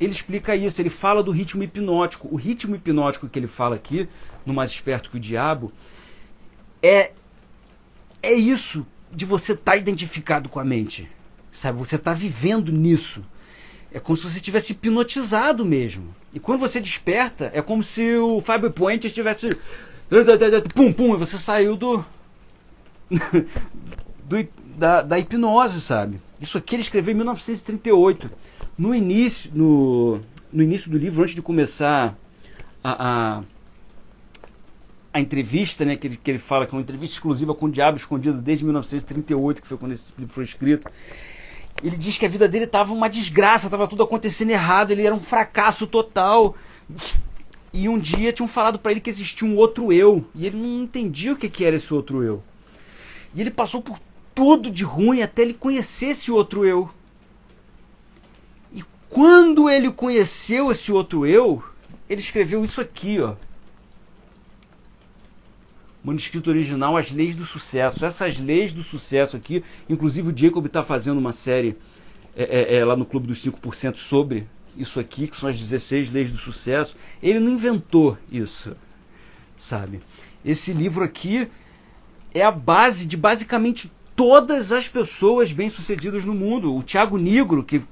ele explica isso, ele fala do ritmo hipnótico. O ritmo hipnótico que ele fala aqui, no Mais Esperto que o Diabo, é isso de você estar identificado com a mente, sabe? Você está vivendo nisso. É como se você tivesse hipnotizado mesmo. E quando você desperta, é como se o Fábio Puente estivesse... Pum, pum, e você saiu da hipnose, sabe? Isso aqui ele escreveu em 1938. No início do livro, antes de começar a entrevista, né, que ele fala que é uma entrevista exclusiva com o Diabo Escondido desde 1938, que foi quando esse livro foi escrito, ele diz que a vida dele estava uma desgraça, estava tudo acontecendo errado, ele era um fracasso total. E um dia tinham falado para ele que existia um outro eu, e ele não entendia o que era esse outro eu. E ele passou por tudo de ruim até ele conhecer esse outro eu. E quando ele conheceu esse outro eu, ele escreveu isso aqui, ó. Manuscrito original, As Leis do Sucesso. Essas leis do sucesso aqui, inclusive o Jacob está fazendo uma série lá no Clube dos 5% sobre isso aqui, que são as 16 leis do sucesso. Ele não inventou isso, sabe? Esse livro aqui é a base de basicamente todas as pessoas bem-sucedidas no mundo. O Thiago Nigro, que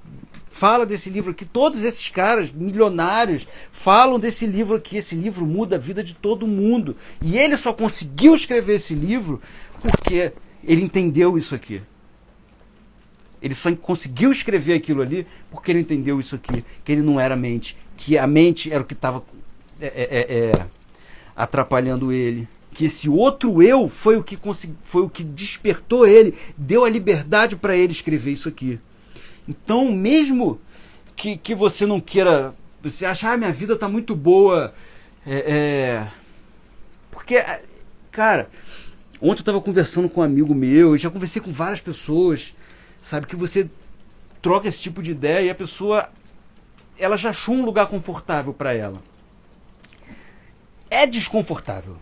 fala desse livro aqui, todos esses caras milionários falam desse livro aqui. Esse livro muda a vida de todo mundo. E ele só conseguiu escrever esse livro porque ele entendeu isso aqui. Ele só conseguiu escrever aquilo ali porque ele entendeu isso aqui, que ele não era mente, que a mente era o que estava atrapalhando ele, que esse outro eu foi o que despertou ele, deu a liberdade para ele escrever isso aqui. Então, mesmo que você não queira, você acha, minha vida está muito boa, porque, cara, ontem eu estava conversando com um amigo meu, eu já conversei com várias pessoas, sabe, que você troca esse tipo de ideia e a pessoa, ela já achou um lugar confortável para ela. É desconfortável.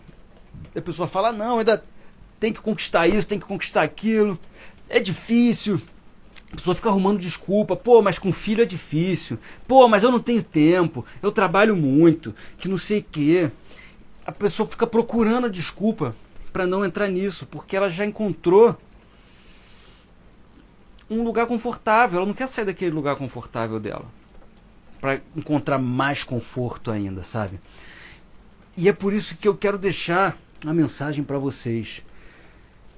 A pessoa fala, não, ainda tem que conquistar isso, tem que conquistar aquilo, é difícil. A pessoa fica arrumando desculpa, pô, mas com filho é difícil, pô, mas eu não tenho tempo, eu trabalho muito, que não sei o quê. A pessoa fica procurando desculpa para não entrar nisso, porque ela já encontrou um lugar confortável, ela não quer sair daquele lugar confortável dela para encontrar mais conforto ainda, sabe? E é por isso que eu quero deixar uma mensagem para vocês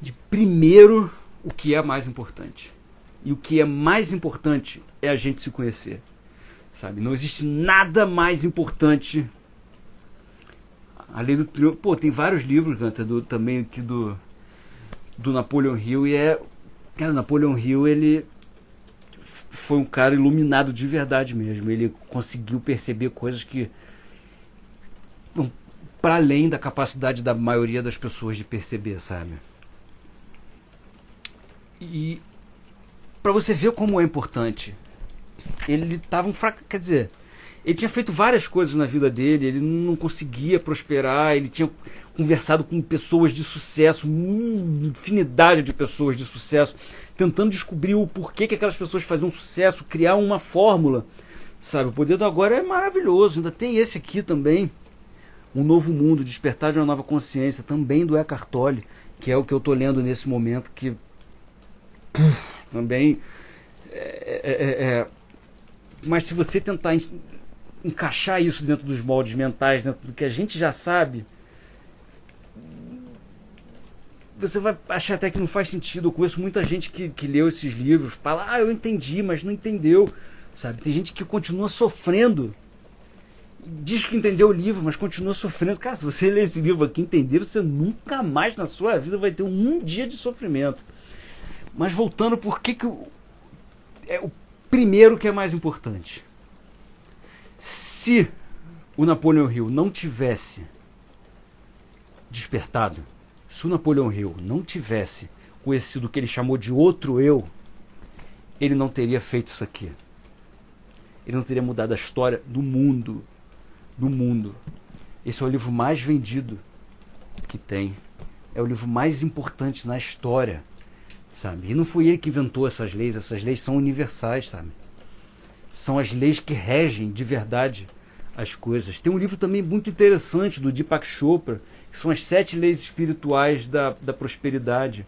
de, primeiro, o que é mais importante. E o que é mais importante é a gente se conhecer, sabe? Não existe nada mais importante. Além do... Pô, tem vários livros, Ganta, também aqui do Napoleon Hill, e cara, o Napoleon Hill, ele foi um cara iluminado de verdade mesmo. Ele conseguiu perceber coisas que para além da capacidade da maioria das pessoas de perceber, sabe? E para você ver como é importante, ele estava quer dizer, ele tinha feito várias coisas na vida dele, ele não conseguia prosperar, ele tinha conversado com pessoas de sucesso, uma infinidade de pessoas de sucesso, tentando descobrir o porquê que aquelas pessoas faziam sucesso, criar uma fórmula, sabe? O Poder do Agora é maravilhoso, ainda tem esse aqui também, Um Novo Mundo, Despertar de uma Nova Consciência, também do Eckhart Tolle, que é o que eu estou lendo nesse momento, que também mas se você tentar encaixar isso dentro dos moldes mentais, dentro do que a gente já sabe, você vai achar até que não faz sentido. Eu conheço muita gente que leu esses livros, fala, eu entendi, mas não entendeu, sabe? Tem gente que continua sofrendo, diz que entendeu o livro, mas continua sofrendo. Cara, se você ler esse livro aqui e entender, você nunca mais na sua vida vai ter um dia de sofrimento. Mas voltando, por que é o primeiro que é mais importante? Se o Napoleão Hill não tivesse despertado, se o Napoleão Hill não tivesse conhecido o que ele chamou de outro eu, ele não teria feito isso aqui. Ele não teria mudado a história do mundo. Do mundo. Esse é o livro mais vendido que tem. É o livro mais importante na história, sabe? E não foi ele que inventou essas leis são universais, sabe? São as leis que regem de verdade as coisas. Tem um livro também muito interessante do Deepak Chopra, que são as 7 leis espirituais da prosperidade,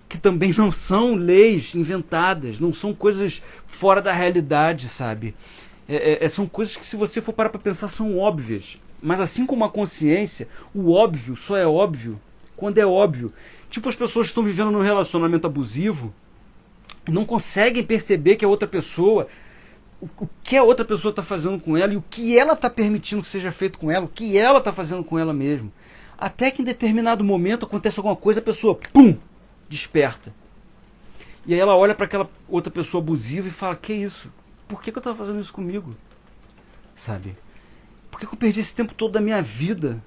que também não são leis inventadas, não são coisas fora da realidade, sabe? São coisas que, se você for parar para pensar, são óbvias. Mas assim como a consciência, o óbvio só é óbvio quando é óbvio. Tipo, as pessoas que estão vivendo num relacionamento abusivo não conseguem perceber que a outra pessoa, o que a outra pessoa está fazendo com ela e o que ela está permitindo que seja feito com ela, o que ela está fazendo com ela mesma. Até que em determinado momento acontece alguma coisa, a pessoa, pum, desperta. E aí ela olha para aquela outra pessoa abusiva e fala, que isso? Por que eu estava fazendo isso comigo? Sabe? Por que eu perdi esse tempo todo da minha vida?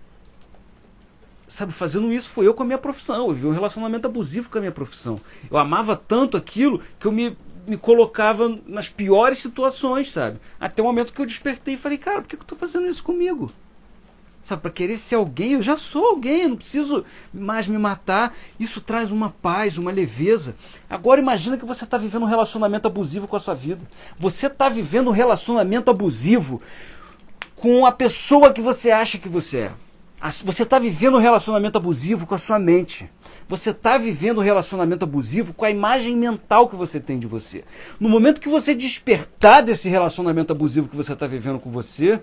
Sabe, fazendo isso foi eu com a minha profissão. Eu vi um relacionamento abusivo com a minha profissão. Eu amava tanto aquilo que eu me colocava nas piores situações, sabe? Até o momento que eu despertei e falei, cara, por que eu estou fazendo isso comigo? Sabe, para querer ser alguém, eu já sou alguém, eu não preciso mais me matar. Isso traz uma paz, uma leveza. Agora imagina que você está vivendo um relacionamento abusivo com a sua vida. Você está vivendo um relacionamento abusivo com a pessoa que você acha que você é. Você está vivendo um relacionamento abusivo com a sua mente. Você está vivendo um relacionamento abusivo com a imagem mental que você tem de você. No momento que você despertar desse relacionamento abusivo que você está vivendo com você,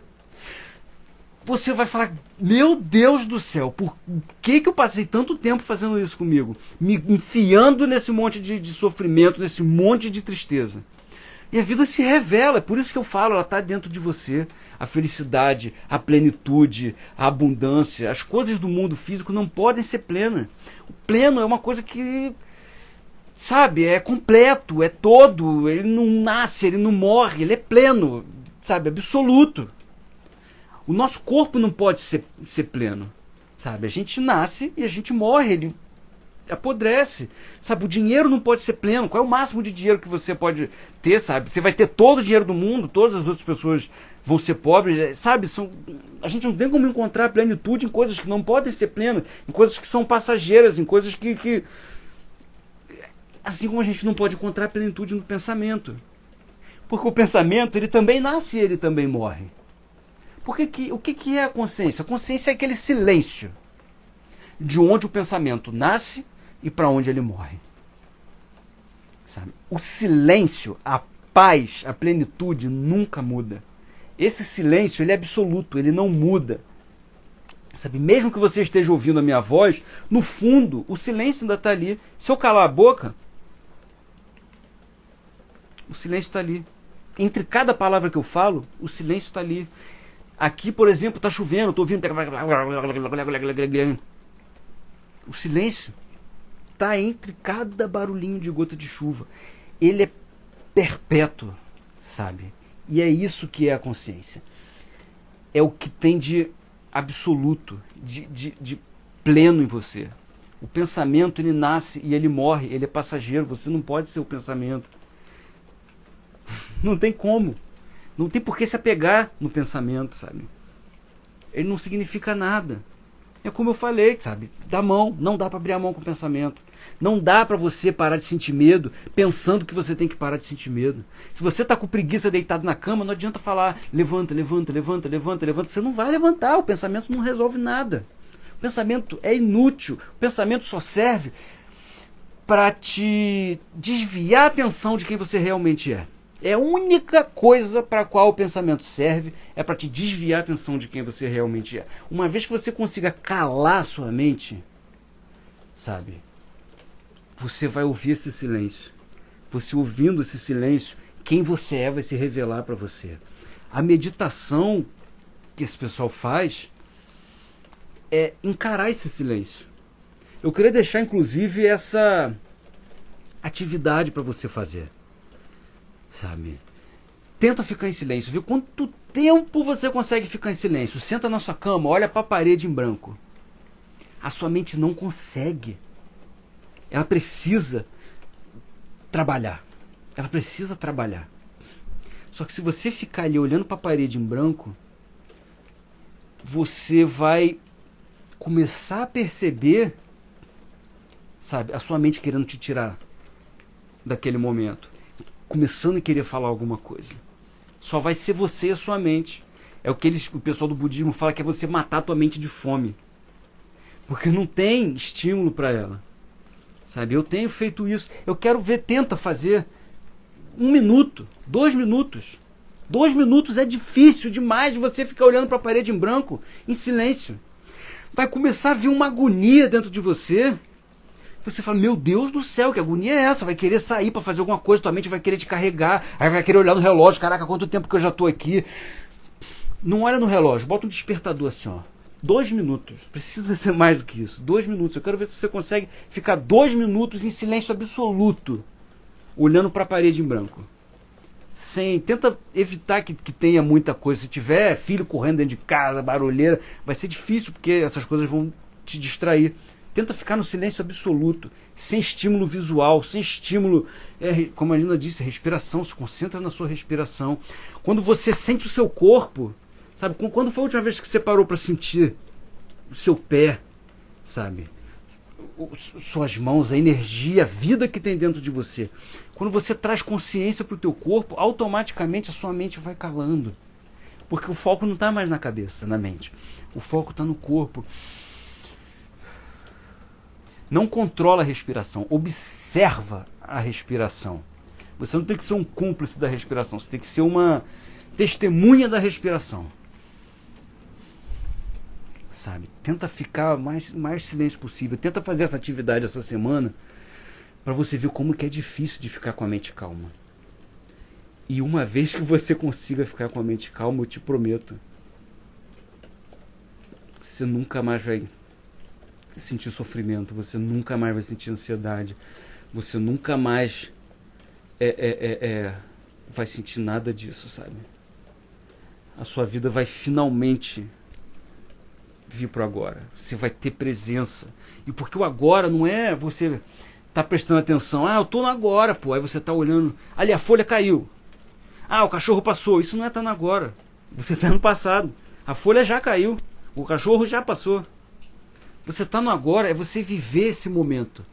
você vai falar, meu Deus do céu, por que eu passei tanto tempo fazendo isso comigo? Me enfiando nesse monte de sofrimento, nesse monte de tristeza. E a vida se revela, é por isso que eu falo, ela está dentro de você. A felicidade, a plenitude, a abundância, as coisas do mundo físico não podem ser plenas. O pleno é uma coisa que, sabe, é completo, é todo, ele não nasce, ele não morre, ele é pleno, sabe, absoluto. O nosso corpo não pode ser pleno, sabe? A gente nasce e a gente morre, ele apodrece, sabe? O dinheiro não pode ser pleno. Qual é o máximo de dinheiro que você pode ter, sabe? Você vai ter todo o dinheiro do mundo, todas as outras pessoas vão ser pobres, sabe? A gente não tem como encontrar plenitude em coisas que não podem ser plenas, em coisas que são passageiras, em coisas que... Assim como a gente não pode encontrar plenitude no pensamento. Porque o pensamento, ele também nasce e ele também morre. O que é a consciência? A consciência é aquele silêncio de onde o pensamento nasce e para onde ele morre. Sabe? O silêncio, a paz, a plenitude nunca muda. Esse silêncio, ele é absoluto, ele não muda. Sabe? Mesmo que você esteja ouvindo a minha voz, no fundo, o silêncio ainda está ali. Se eu calar a boca, o silêncio está ali. Entre cada palavra que eu falo, o silêncio está ali. Aqui, por exemplo, está chovendo, estou ouvindo... O silêncio está entre cada barulhinho de gota de chuva. Ele é perpétuo, sabe? E é isso que é a consciência. É o que tem de absoluto, de pleno em você. O pensamento, ele nasce e ele morre, ele é passageiro, você não pode ser o pensamento. Não tem como. Não tem por que se apegar no pensamento, sabe? Ele não significa nada. É como eu falei, sabe? Dá mão, não dá para abrir a mão com o pensamento. Não dá para você parar de sentir medo pensando que você tem que parar de sentir medo. Se você tá com preguiça deitado na cama, não adianta falar levanta, levanta, levanta, levanta, levanta. Você não vai levantar, o pensamento não resolve nada. O pensamento é inútil. O pensamento só serve para te desviar a atenção de quem você realmente é. É a única coisa para a qual o pensamento serve, é para te desviar a atenção de quem você realmente é. Uma vez que você consiga calar sua mente, sabe? Você vai ouvir esse silêncio. Você ouvindo esse silêncio, quem você é vai se revelar para você. A meditação que esse pessoal faz é encarar esse silêncio. Eu queria deixar, inclusive, essa atividade para você fazer. Sabe? Tenta ficar em silêncio. Viu quanto tempo você consegue ficar em silêncio? Senta na sua cama, olha para a parede em branco. A sua mente não consegue. Ela precisa trabalhar. Ela precisa trabalhar. Só que se você ficar ali olhando para a parede em branco, você vai começar a perceber, sabe, a sua mente querendo te tirar daquele momento. Começando a querer falar alguma coisa. Só vai ser você e a sua mente. É o que o pessoal do budismo fala, que é você matar a tua mente de fome. Porque não tem estímulo para ela. Sabe? Eu tenho feito isso. Eu quero ver, tenta fazer 1 minuto, 2 minutos. 2 minutos é difícil demais de você ficar olhando para a parede em branco, em silêncio. Vai começar a vir uma agonia dentro de você. Você fala, meu Deus do céu, que agonia é essa? Vai querer sair para fazer alguma coisa, tua mente vai querer te carregar, aí vai querer olhar no relógio, caraca, quanto tempo que eu já estou aqui. Não olha no relógio, bota um despertador assim, ó. 2 minutos, precisa ser mais do que isso, 2 minutos. Eu quero ver se você consegue ficar 2 minutos em silêncio absoluto, olhando para a parede em branco. Tenta evitar que tenha muita coisa. Se tiver filho correndo dentro de casa, barulheira, vai ser difícil, porque essas coisas vão te distrair. Tenta ficar no silêncio absoluto, sem estímulo visual, sem estímulo, como a Lina disse, respiração. Se concentra na sua respiração. Quando você sente o seu corpo, sabe? Quando foi a última vez que você parou para sentir o seu pé, sabe? Suas mãos, a energia, a vida que tem dentro de você. Quando você traz consciência para o teu corpo, automaticamente a sua mente vai calando. Porque o foco não está mais na cabeça, na mente. O foco está no corpo. Não controla a respiração, observa a respiração. Você não tem que ser um cúmplice da respiração, você tem que ser uma testemunha da respiração. Sabe? Tenta ficar mais silêncio possível. Tenta fazer essa atividade essa semana para você ver como que é difícil de ficar com a mente calma. E uma vez que você consiga ficar com a mente calma, eu te prometo, você nunca mais vai sentir sofrimento, você nunca mais vai sentir ansiedade, você nunca mais vai sentir nada disso, sabe? A sua vida vai finalmente vir pro agora. Você vai ter presença. E porque o agora não é você tá prestando atenção. Ah, eu tô no agora, pô. Aí você tá olhando. Ali, a folha caiu. Ah, o cachorro passou. Isso não é tá no agora. Você tá no passado. A folha já caiu. O cachorro já passou. Você tá no agora, é você viver esse momento.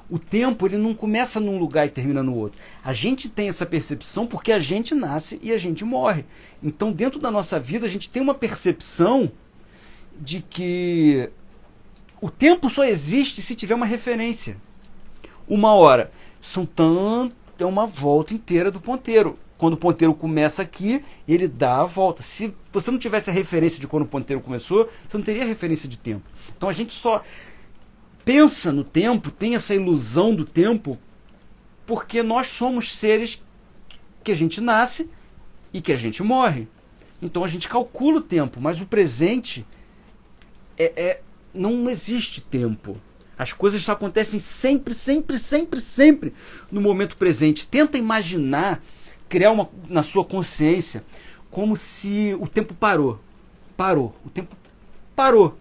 O tempo, ele não começa num lugar e termina no outro. A gente tem essa percepção porque a gente nasce e a gente morre. Então, dentro da nossa vida, a gente tem uma percepção de que o tempo só existe se tiver uma referência. 1 hora é uma volta inteira do ponteiro. Quando o ponteiro começa aqui, ele dá a volta. Se você não tivesse a referência de quando o ponteiro começou, você não teria referência de tempo. Então a gente só pensa no tempo, tem essa ilusão do tempo, porque nós somos seres que a gente nasce e que a gente morre. Então a gente calcula o tempo, mas o presente não existe tempo. As coisas só acontecem sempre, sempre, sempre, sempre no momento presente. Tenta imaginar, criar na sua consciência como se o tempo parou. O tempo parou.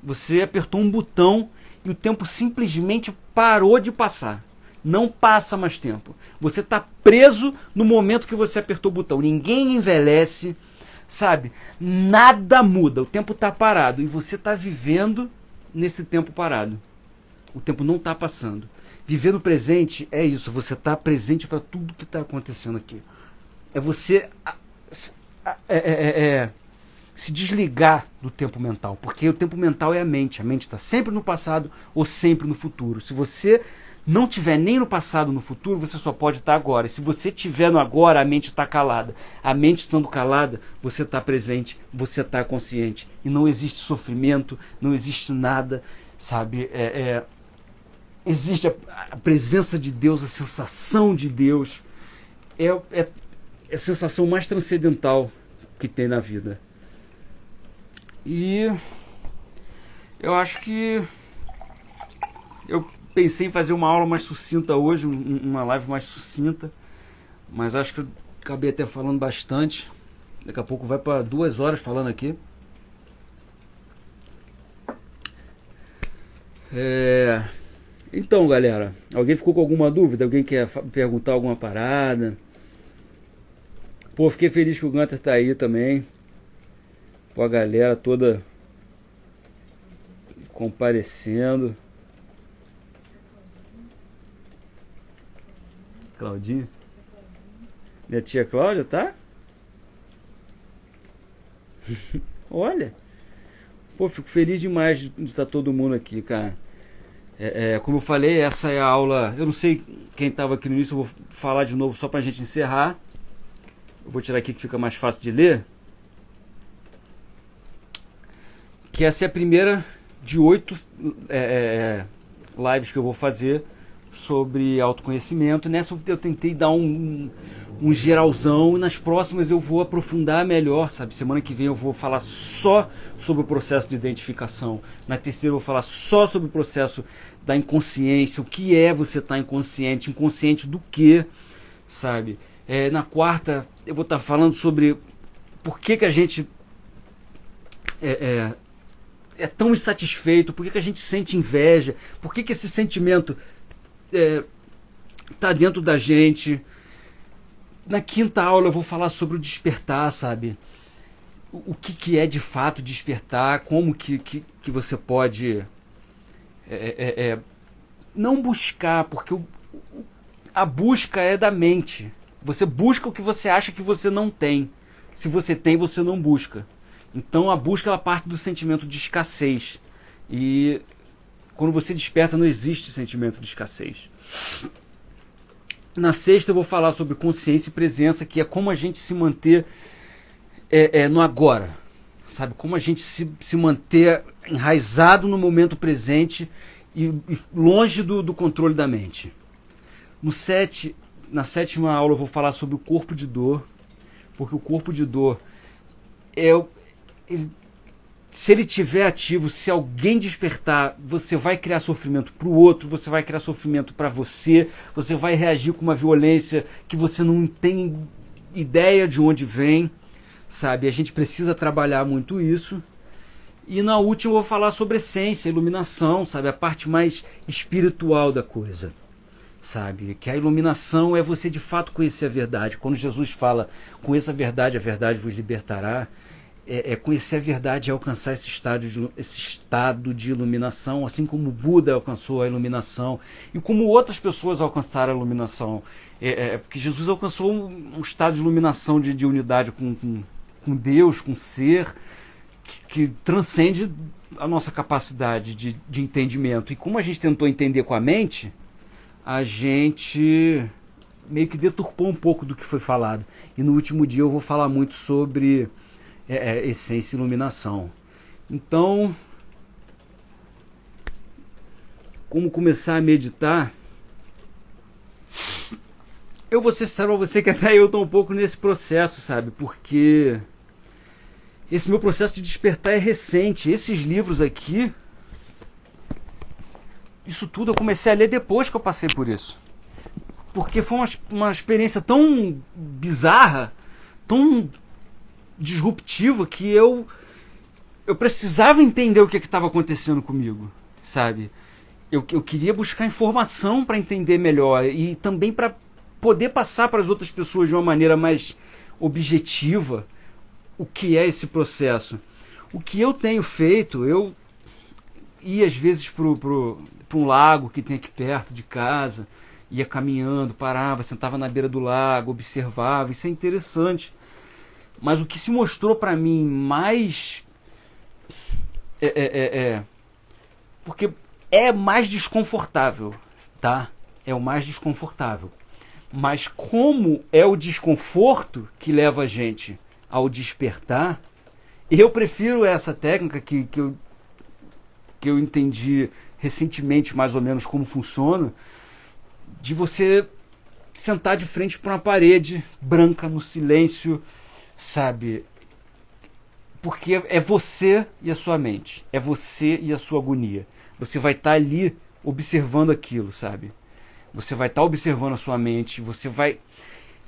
Você apertou um botão e o tempo simplesmente parou de passar. Não passa mais tempo. Você está preso no momento que você apertou o botão. Ninguém envelhece, sabe? Nada muda. O tempo está parado e você está vivendo nesse tempo parado. O tempo não está passando. Viver no presente é isso. Você está presente para tudo que está acontecendo aqui. É você se desligar do tempo mental. Porque o tempo mental é a mente. A mente está sempre no passado ou sempre no futuro. Se você não tiver nem no passado ou no futuro, você só pode estar agora. E se você tiver no agora, a mente está calada. A mente estando calada, você está presente, você está consciente. E não existe sofrimento, não existe nada, sabe? Existe a presença de Deus, a sensação de Deus. É a sensação mais transcendental que tem na vida. E eu acho que eu pensei em fazer uma aula mais sucinta hoje, uma live mais sucinta, mas acho que eu acabei até falando bastante. Daqui a pouco vai para 2 horas falando aqui. Então, galera, alguém ficou com alguma dúvida? Alguém quer perguntar alguma parada? Pô, fiquei feliz que o Gunter tá aí também. Pô, a galera toda comparecendo. Claudinha? Minha tia Cláudia, tá? Olha. Pô, fico feliz demais de estar todo mundo aqui, cara. Como eu falei, essa é a aula. Eu não sei quem estava aqui no início, eu vou falar de novo só pra gente encerrar. Eu vou tirar aqui que fica mais fácil de ler. Que essa é a primeira de 8 lives que eu vou fazer sobre autoconhecimento. Nessa eu tentei dar um geralzão, e nas próximas eu vou aprofundar melhor, sabe? Semana que vem eu vou falar só sobre o processo de identificação. Na terceira eu vou falar só sobre o processo da inconsciência. O que é você estar inconsciente? Inconsciente do que, sabe? Na quarta eu vou estar falando sobre por que a gente é tão insatisfeito, por que a gente sente inveja, por que esse sentimento tá dentro da gente. Na quinta aula eu vou falar sobre o despertar, sabe? O que é de fato despertar, como que você pode não buscar, porque a busca é da mente. Você busca o que você acha que você não tem. Se você tem, você não busca. Então a busca ela parte do sentimento de escassez. E quando você desperta não existe sentimento de escassez. Na sexta eu vou falar sobre consciência e presença, que é como a gente se manter no agora, sabe? Como a gente se manter enraizado no momento presente e longe do controle da mente. Na sétima aula eu vou falar sobre o corpo de dor, porque o corpo de dor se ele estiver ativo, se alguém despertar, você vai criar sofrimento para o outro, você vai criar sofrimento para você vai reagir com uma violência que você não tem ideia de onde vem, sabe? A gente precisa trabalhar muito isso. E na última eu vou falar sobre essência, iluminação, sabe? A parte mais espiritual da coisa, sabe? Que a iluminação é você de fato conhecer a verdade. Quando Jesus fala, conheça a verdade vos libertará. Conhecer a verdade é alcançar esse estado de iluminação, assim como o Buda alcançou a iluminação e como outras pessoas alcançaram a iluminação. Porque Jesus alcançou um estado de iluminação de unidade com Deus, com o ser, que transcende a nossa capacidade de entendimento. E como a gente tentou entender com a mente, a gente meio que deturpou um pouco do que foi falado. E no último dia eu vou falar muito sobre essência e iluminação. Então, como começar a meditar? Eu vou ser sincero pra você que até eu estou um pouco nesse processo, sabe? Porque esse meu processo de despertar é recente. Esses livros aqui, isso tudo eu comecei a ler depois que eu passei por isso. Porque foi uma experiência tão bizarra, tão disruptiva, que eu eu precisava entender o que estava acontecendo comigo, sabe? Eu queria buscar informação para entender melhor e também para poder passar para as outras pessoas de uma maneira mais objetiva o que é esse processo. O que eu tenho feito, eu ia às vezes para um lago que tem aqui perto de casa, ia caminhando, parava, sentava na beira do lago, observava, isso é interessante. Mas o que se mostrou para mim mais porque é mais desconfortável, tá? É o mais desconfortável. Mas como é o desconforto que leva a gente ao despertar, eu prefiro essa técnica que eu entendi recentemente mais ou menos como funciona, de você sentar de frente para uma parede branca no silêncio, sabe? Porque é você e a sua mente, é você e a sua agonia. Você vai estar ali observando aquilo, sabe? Você vai estar observando a sua mente, você vai...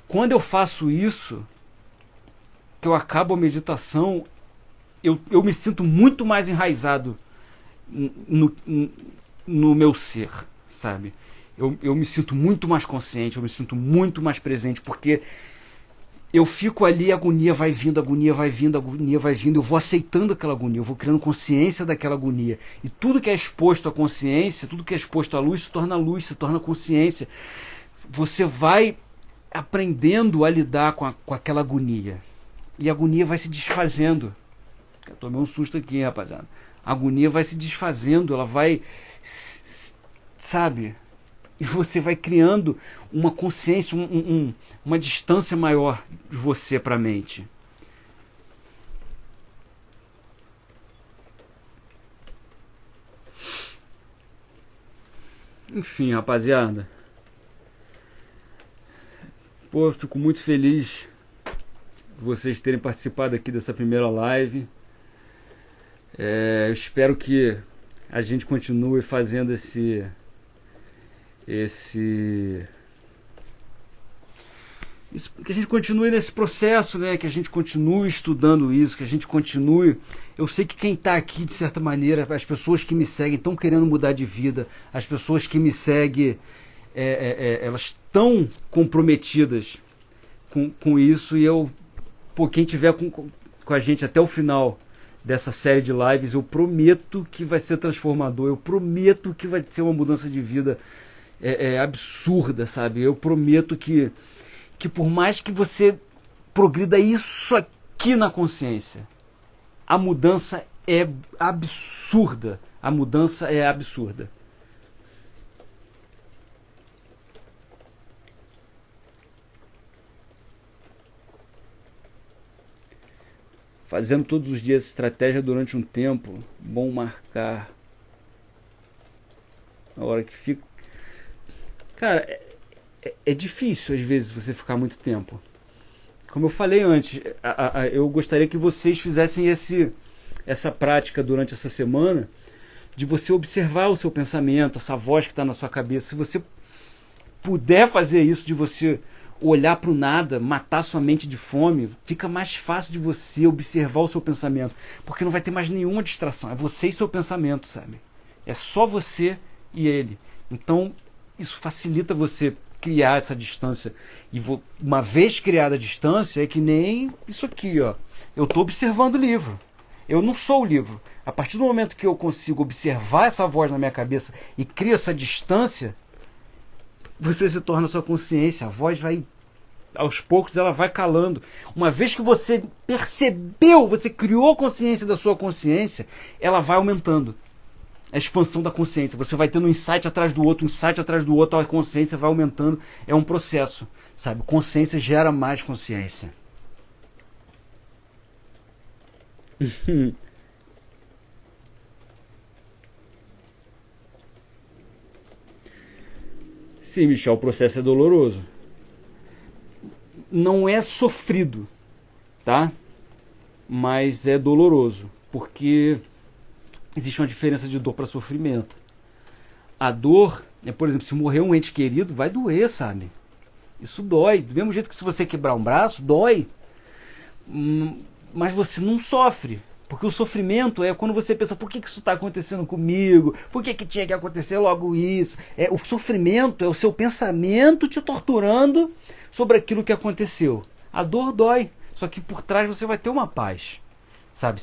Quando eu faço isso, que eu acabo a meditação, eu me sinto muito mais enraizado no meu ser, sabe? Eu me sinto muito mais consciente, eu me sinto muito mais presente, porque eu fico ali, a agonia vai vindo, a agonia vai vindo, a agonia vai vindo, eu vou aceitando aquela agonia, eu vou criando consciência daquela agonia. E tudo que é exposto à consciência, tudo que é exposto à luz, se torna consciência. Você vai aprendendo a lidar com aquela agonia. E a agonia vai se desfazendo. Eu tomei um susto aqui, rapaziada. A agonia vai se desfazendo, ela vai, sabe? E você vai criando uma consciência, uma distância maior de você para a mente. Enfim, rapaziada. Pô, eu fico muito feliz de vocês terem participado aqui dessa primeira live. Eu espero que a gente continue fazendo que a gente continue nesse processo, né? Que a gente continue estudando isso, que a gente continue. Eu sei que quem está aqui, de certa maneira, as pessoas que me seguem estão querendo mudar de vida, as pessoas que me seguem, elas estão comprometidas com isso, e quem tiver com a gente até o final dessa série de lives, eu prometo que vai ser transformador, eu prometo que vai ser uma mudança de vida absurda, sabe? Eu prometo que por mais que você progrida isso aqui na consciência, a mudança é absurda. A mudança é absurda. Fazendo todos os dias estratégia durante um tempo, bom marcar. Na hora que fica... Cara, é difícil às vezes você ficar muito tempo. Como eu falei antes, eu gostaria que vocês fizessem essa prática durante essa semana, de você observar o seu pensamento, essa voz que está na sua cabeça. Se você puder fazer isso, de você olhar para o nada, matar sua mente de fome, fica mais fácil de você observar o seu pensamento, porque não vai ter mais nenhuma distração. É você e seu pensamento, sabe? É só você e ele. Então isso facilita você criar essa distância. E uma vez criada a distância, é que nem isso aqui, ó. Eu estou observando o livro. Eu não sou o livro. A partir do momento que eu consigo observar essa voz na minha cabeça e crio essa distância, você se torna sua consciência. A voz vai, aos poucos, ela vai calando. Uma vez que você percebeu, você criou consciência da sua consciência, ela vai aumentando. A expansão da consciência. Você vai tendo um insight atrás do outro, a consciência vai aumentando. É um processo, sabe? Consciência gera mais consciência. Sim, Michel, o processo é doloroso. Não é sofrido, tá? Mas é doloroso, porque existe uma diferença de dor para sofrimento. A dor, por exemplo, se morrer um ente querido, vai doer, sabe? Isso dói. Do mesmo jeito que se você quebrar um braço, dói. Mas você não sofre. Porque o sofrimento é quando você pensa, por que isso está acontecendo comigo? Por que tinha que acontecer logo isso? O sofrimento é o seu pensamento te torturando sobre aquilo que aconteceu. A dor dói, só que por trás você vai ter uma paz, sabe?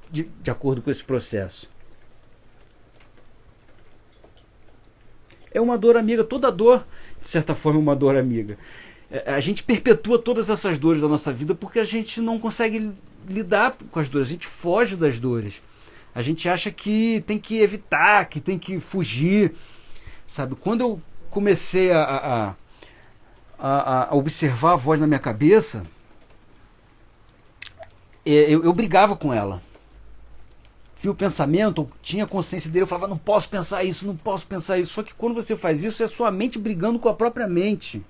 De acordo com esse processo. É uma dor amiga, toda dor, de certa forma, é uma dor amiga. A gente perpetua todas essas dores da nossa vida porque a gente não consegue lidar com as dores, a gente foge das dores. A gente acha que tem que evitar, que tem que fugir, sabe? Quando eu comecei a observar a voz na minha cabeça, eu brigava com ela. Vi o pensamento, eu tinha consciência dele, eu falava, não posso pensar isso, não posso pensar isso. Só que quando você faz isso, é sua mente brigando com a própria mente,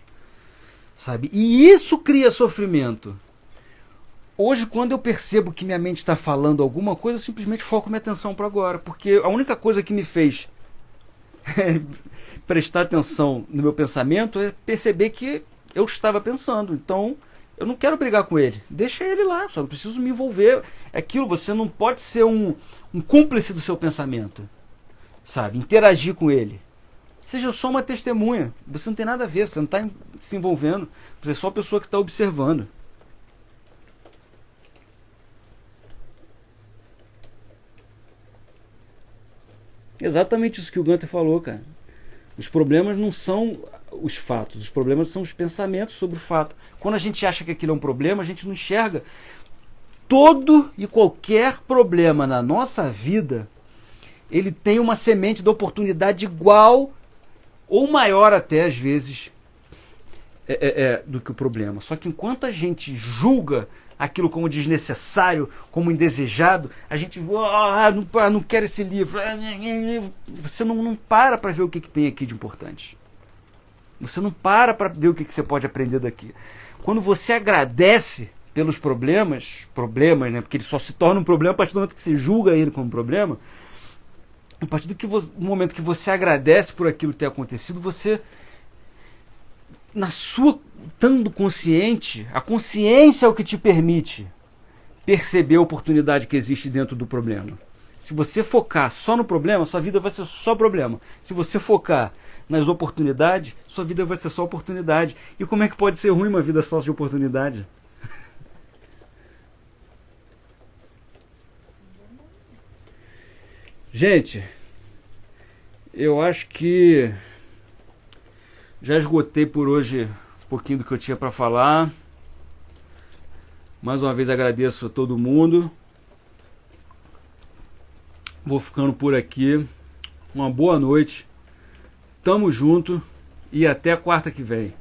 sabe? E isso cria sofrimento. Hoje, quando eu percebo que minha mente está falando alguma coisa, eu simplesmente foco minha atenção para agora. Porque a única coisa que me fez prestar atenção no meu pensamento é perceber que eu estava pensando. Então, eu não quero brigar com ele. Deixa ele lá, só preciso me envolver. É aquilo, você não pode ser um cúmplice do seu pensamento, sabe? Interagir com ele. Seja só uma testemunha. Você não tem nada a ver, você não está se envolvendo. Você é só a pessoa que está observando. Exatamente isso que o Gunter falou, cara. Os problemas não são os fatos, os problemas são os pensamentos sobre o fato. Quando a gente acha que aquilo é um problema, a gente não enxerga. Todo e qualquer problema na nossa vida, ele tem uma semente de oportunidade igual ou maior até às vezes do que o problema. Só que enquanto a gente julga aquilo como desnecessário, como indesejado, a gente não quero esse livro. Você não para ver o que tem aqui de importante. Você não para ver o que você pode aprender daqui. Quando você agradece pelos problemas, né, porque ele só se torna um problema a partir do momento que você julga ele como problema, a partir do momento que você agradece por aquilo que tem acontecido, você, na sua estando consciente, a consciência é o que te permite perceber a oportunidade que existe dentro do problema. Se você focar só no problema, sua vida vai ser só problema. Se você focar nas oportunidades, sua vida vai ser só oportunidade. E como é que pode ser ruim uma vida só de oportunidade? Gente, eu acho que já esgotei por hoje um pouquinho do que eu tinha para falar. Mais uma vez agradeço a todo mundo. Vou ficando por aqui. Uma boa noite. Tamo junto e até quarta que vem.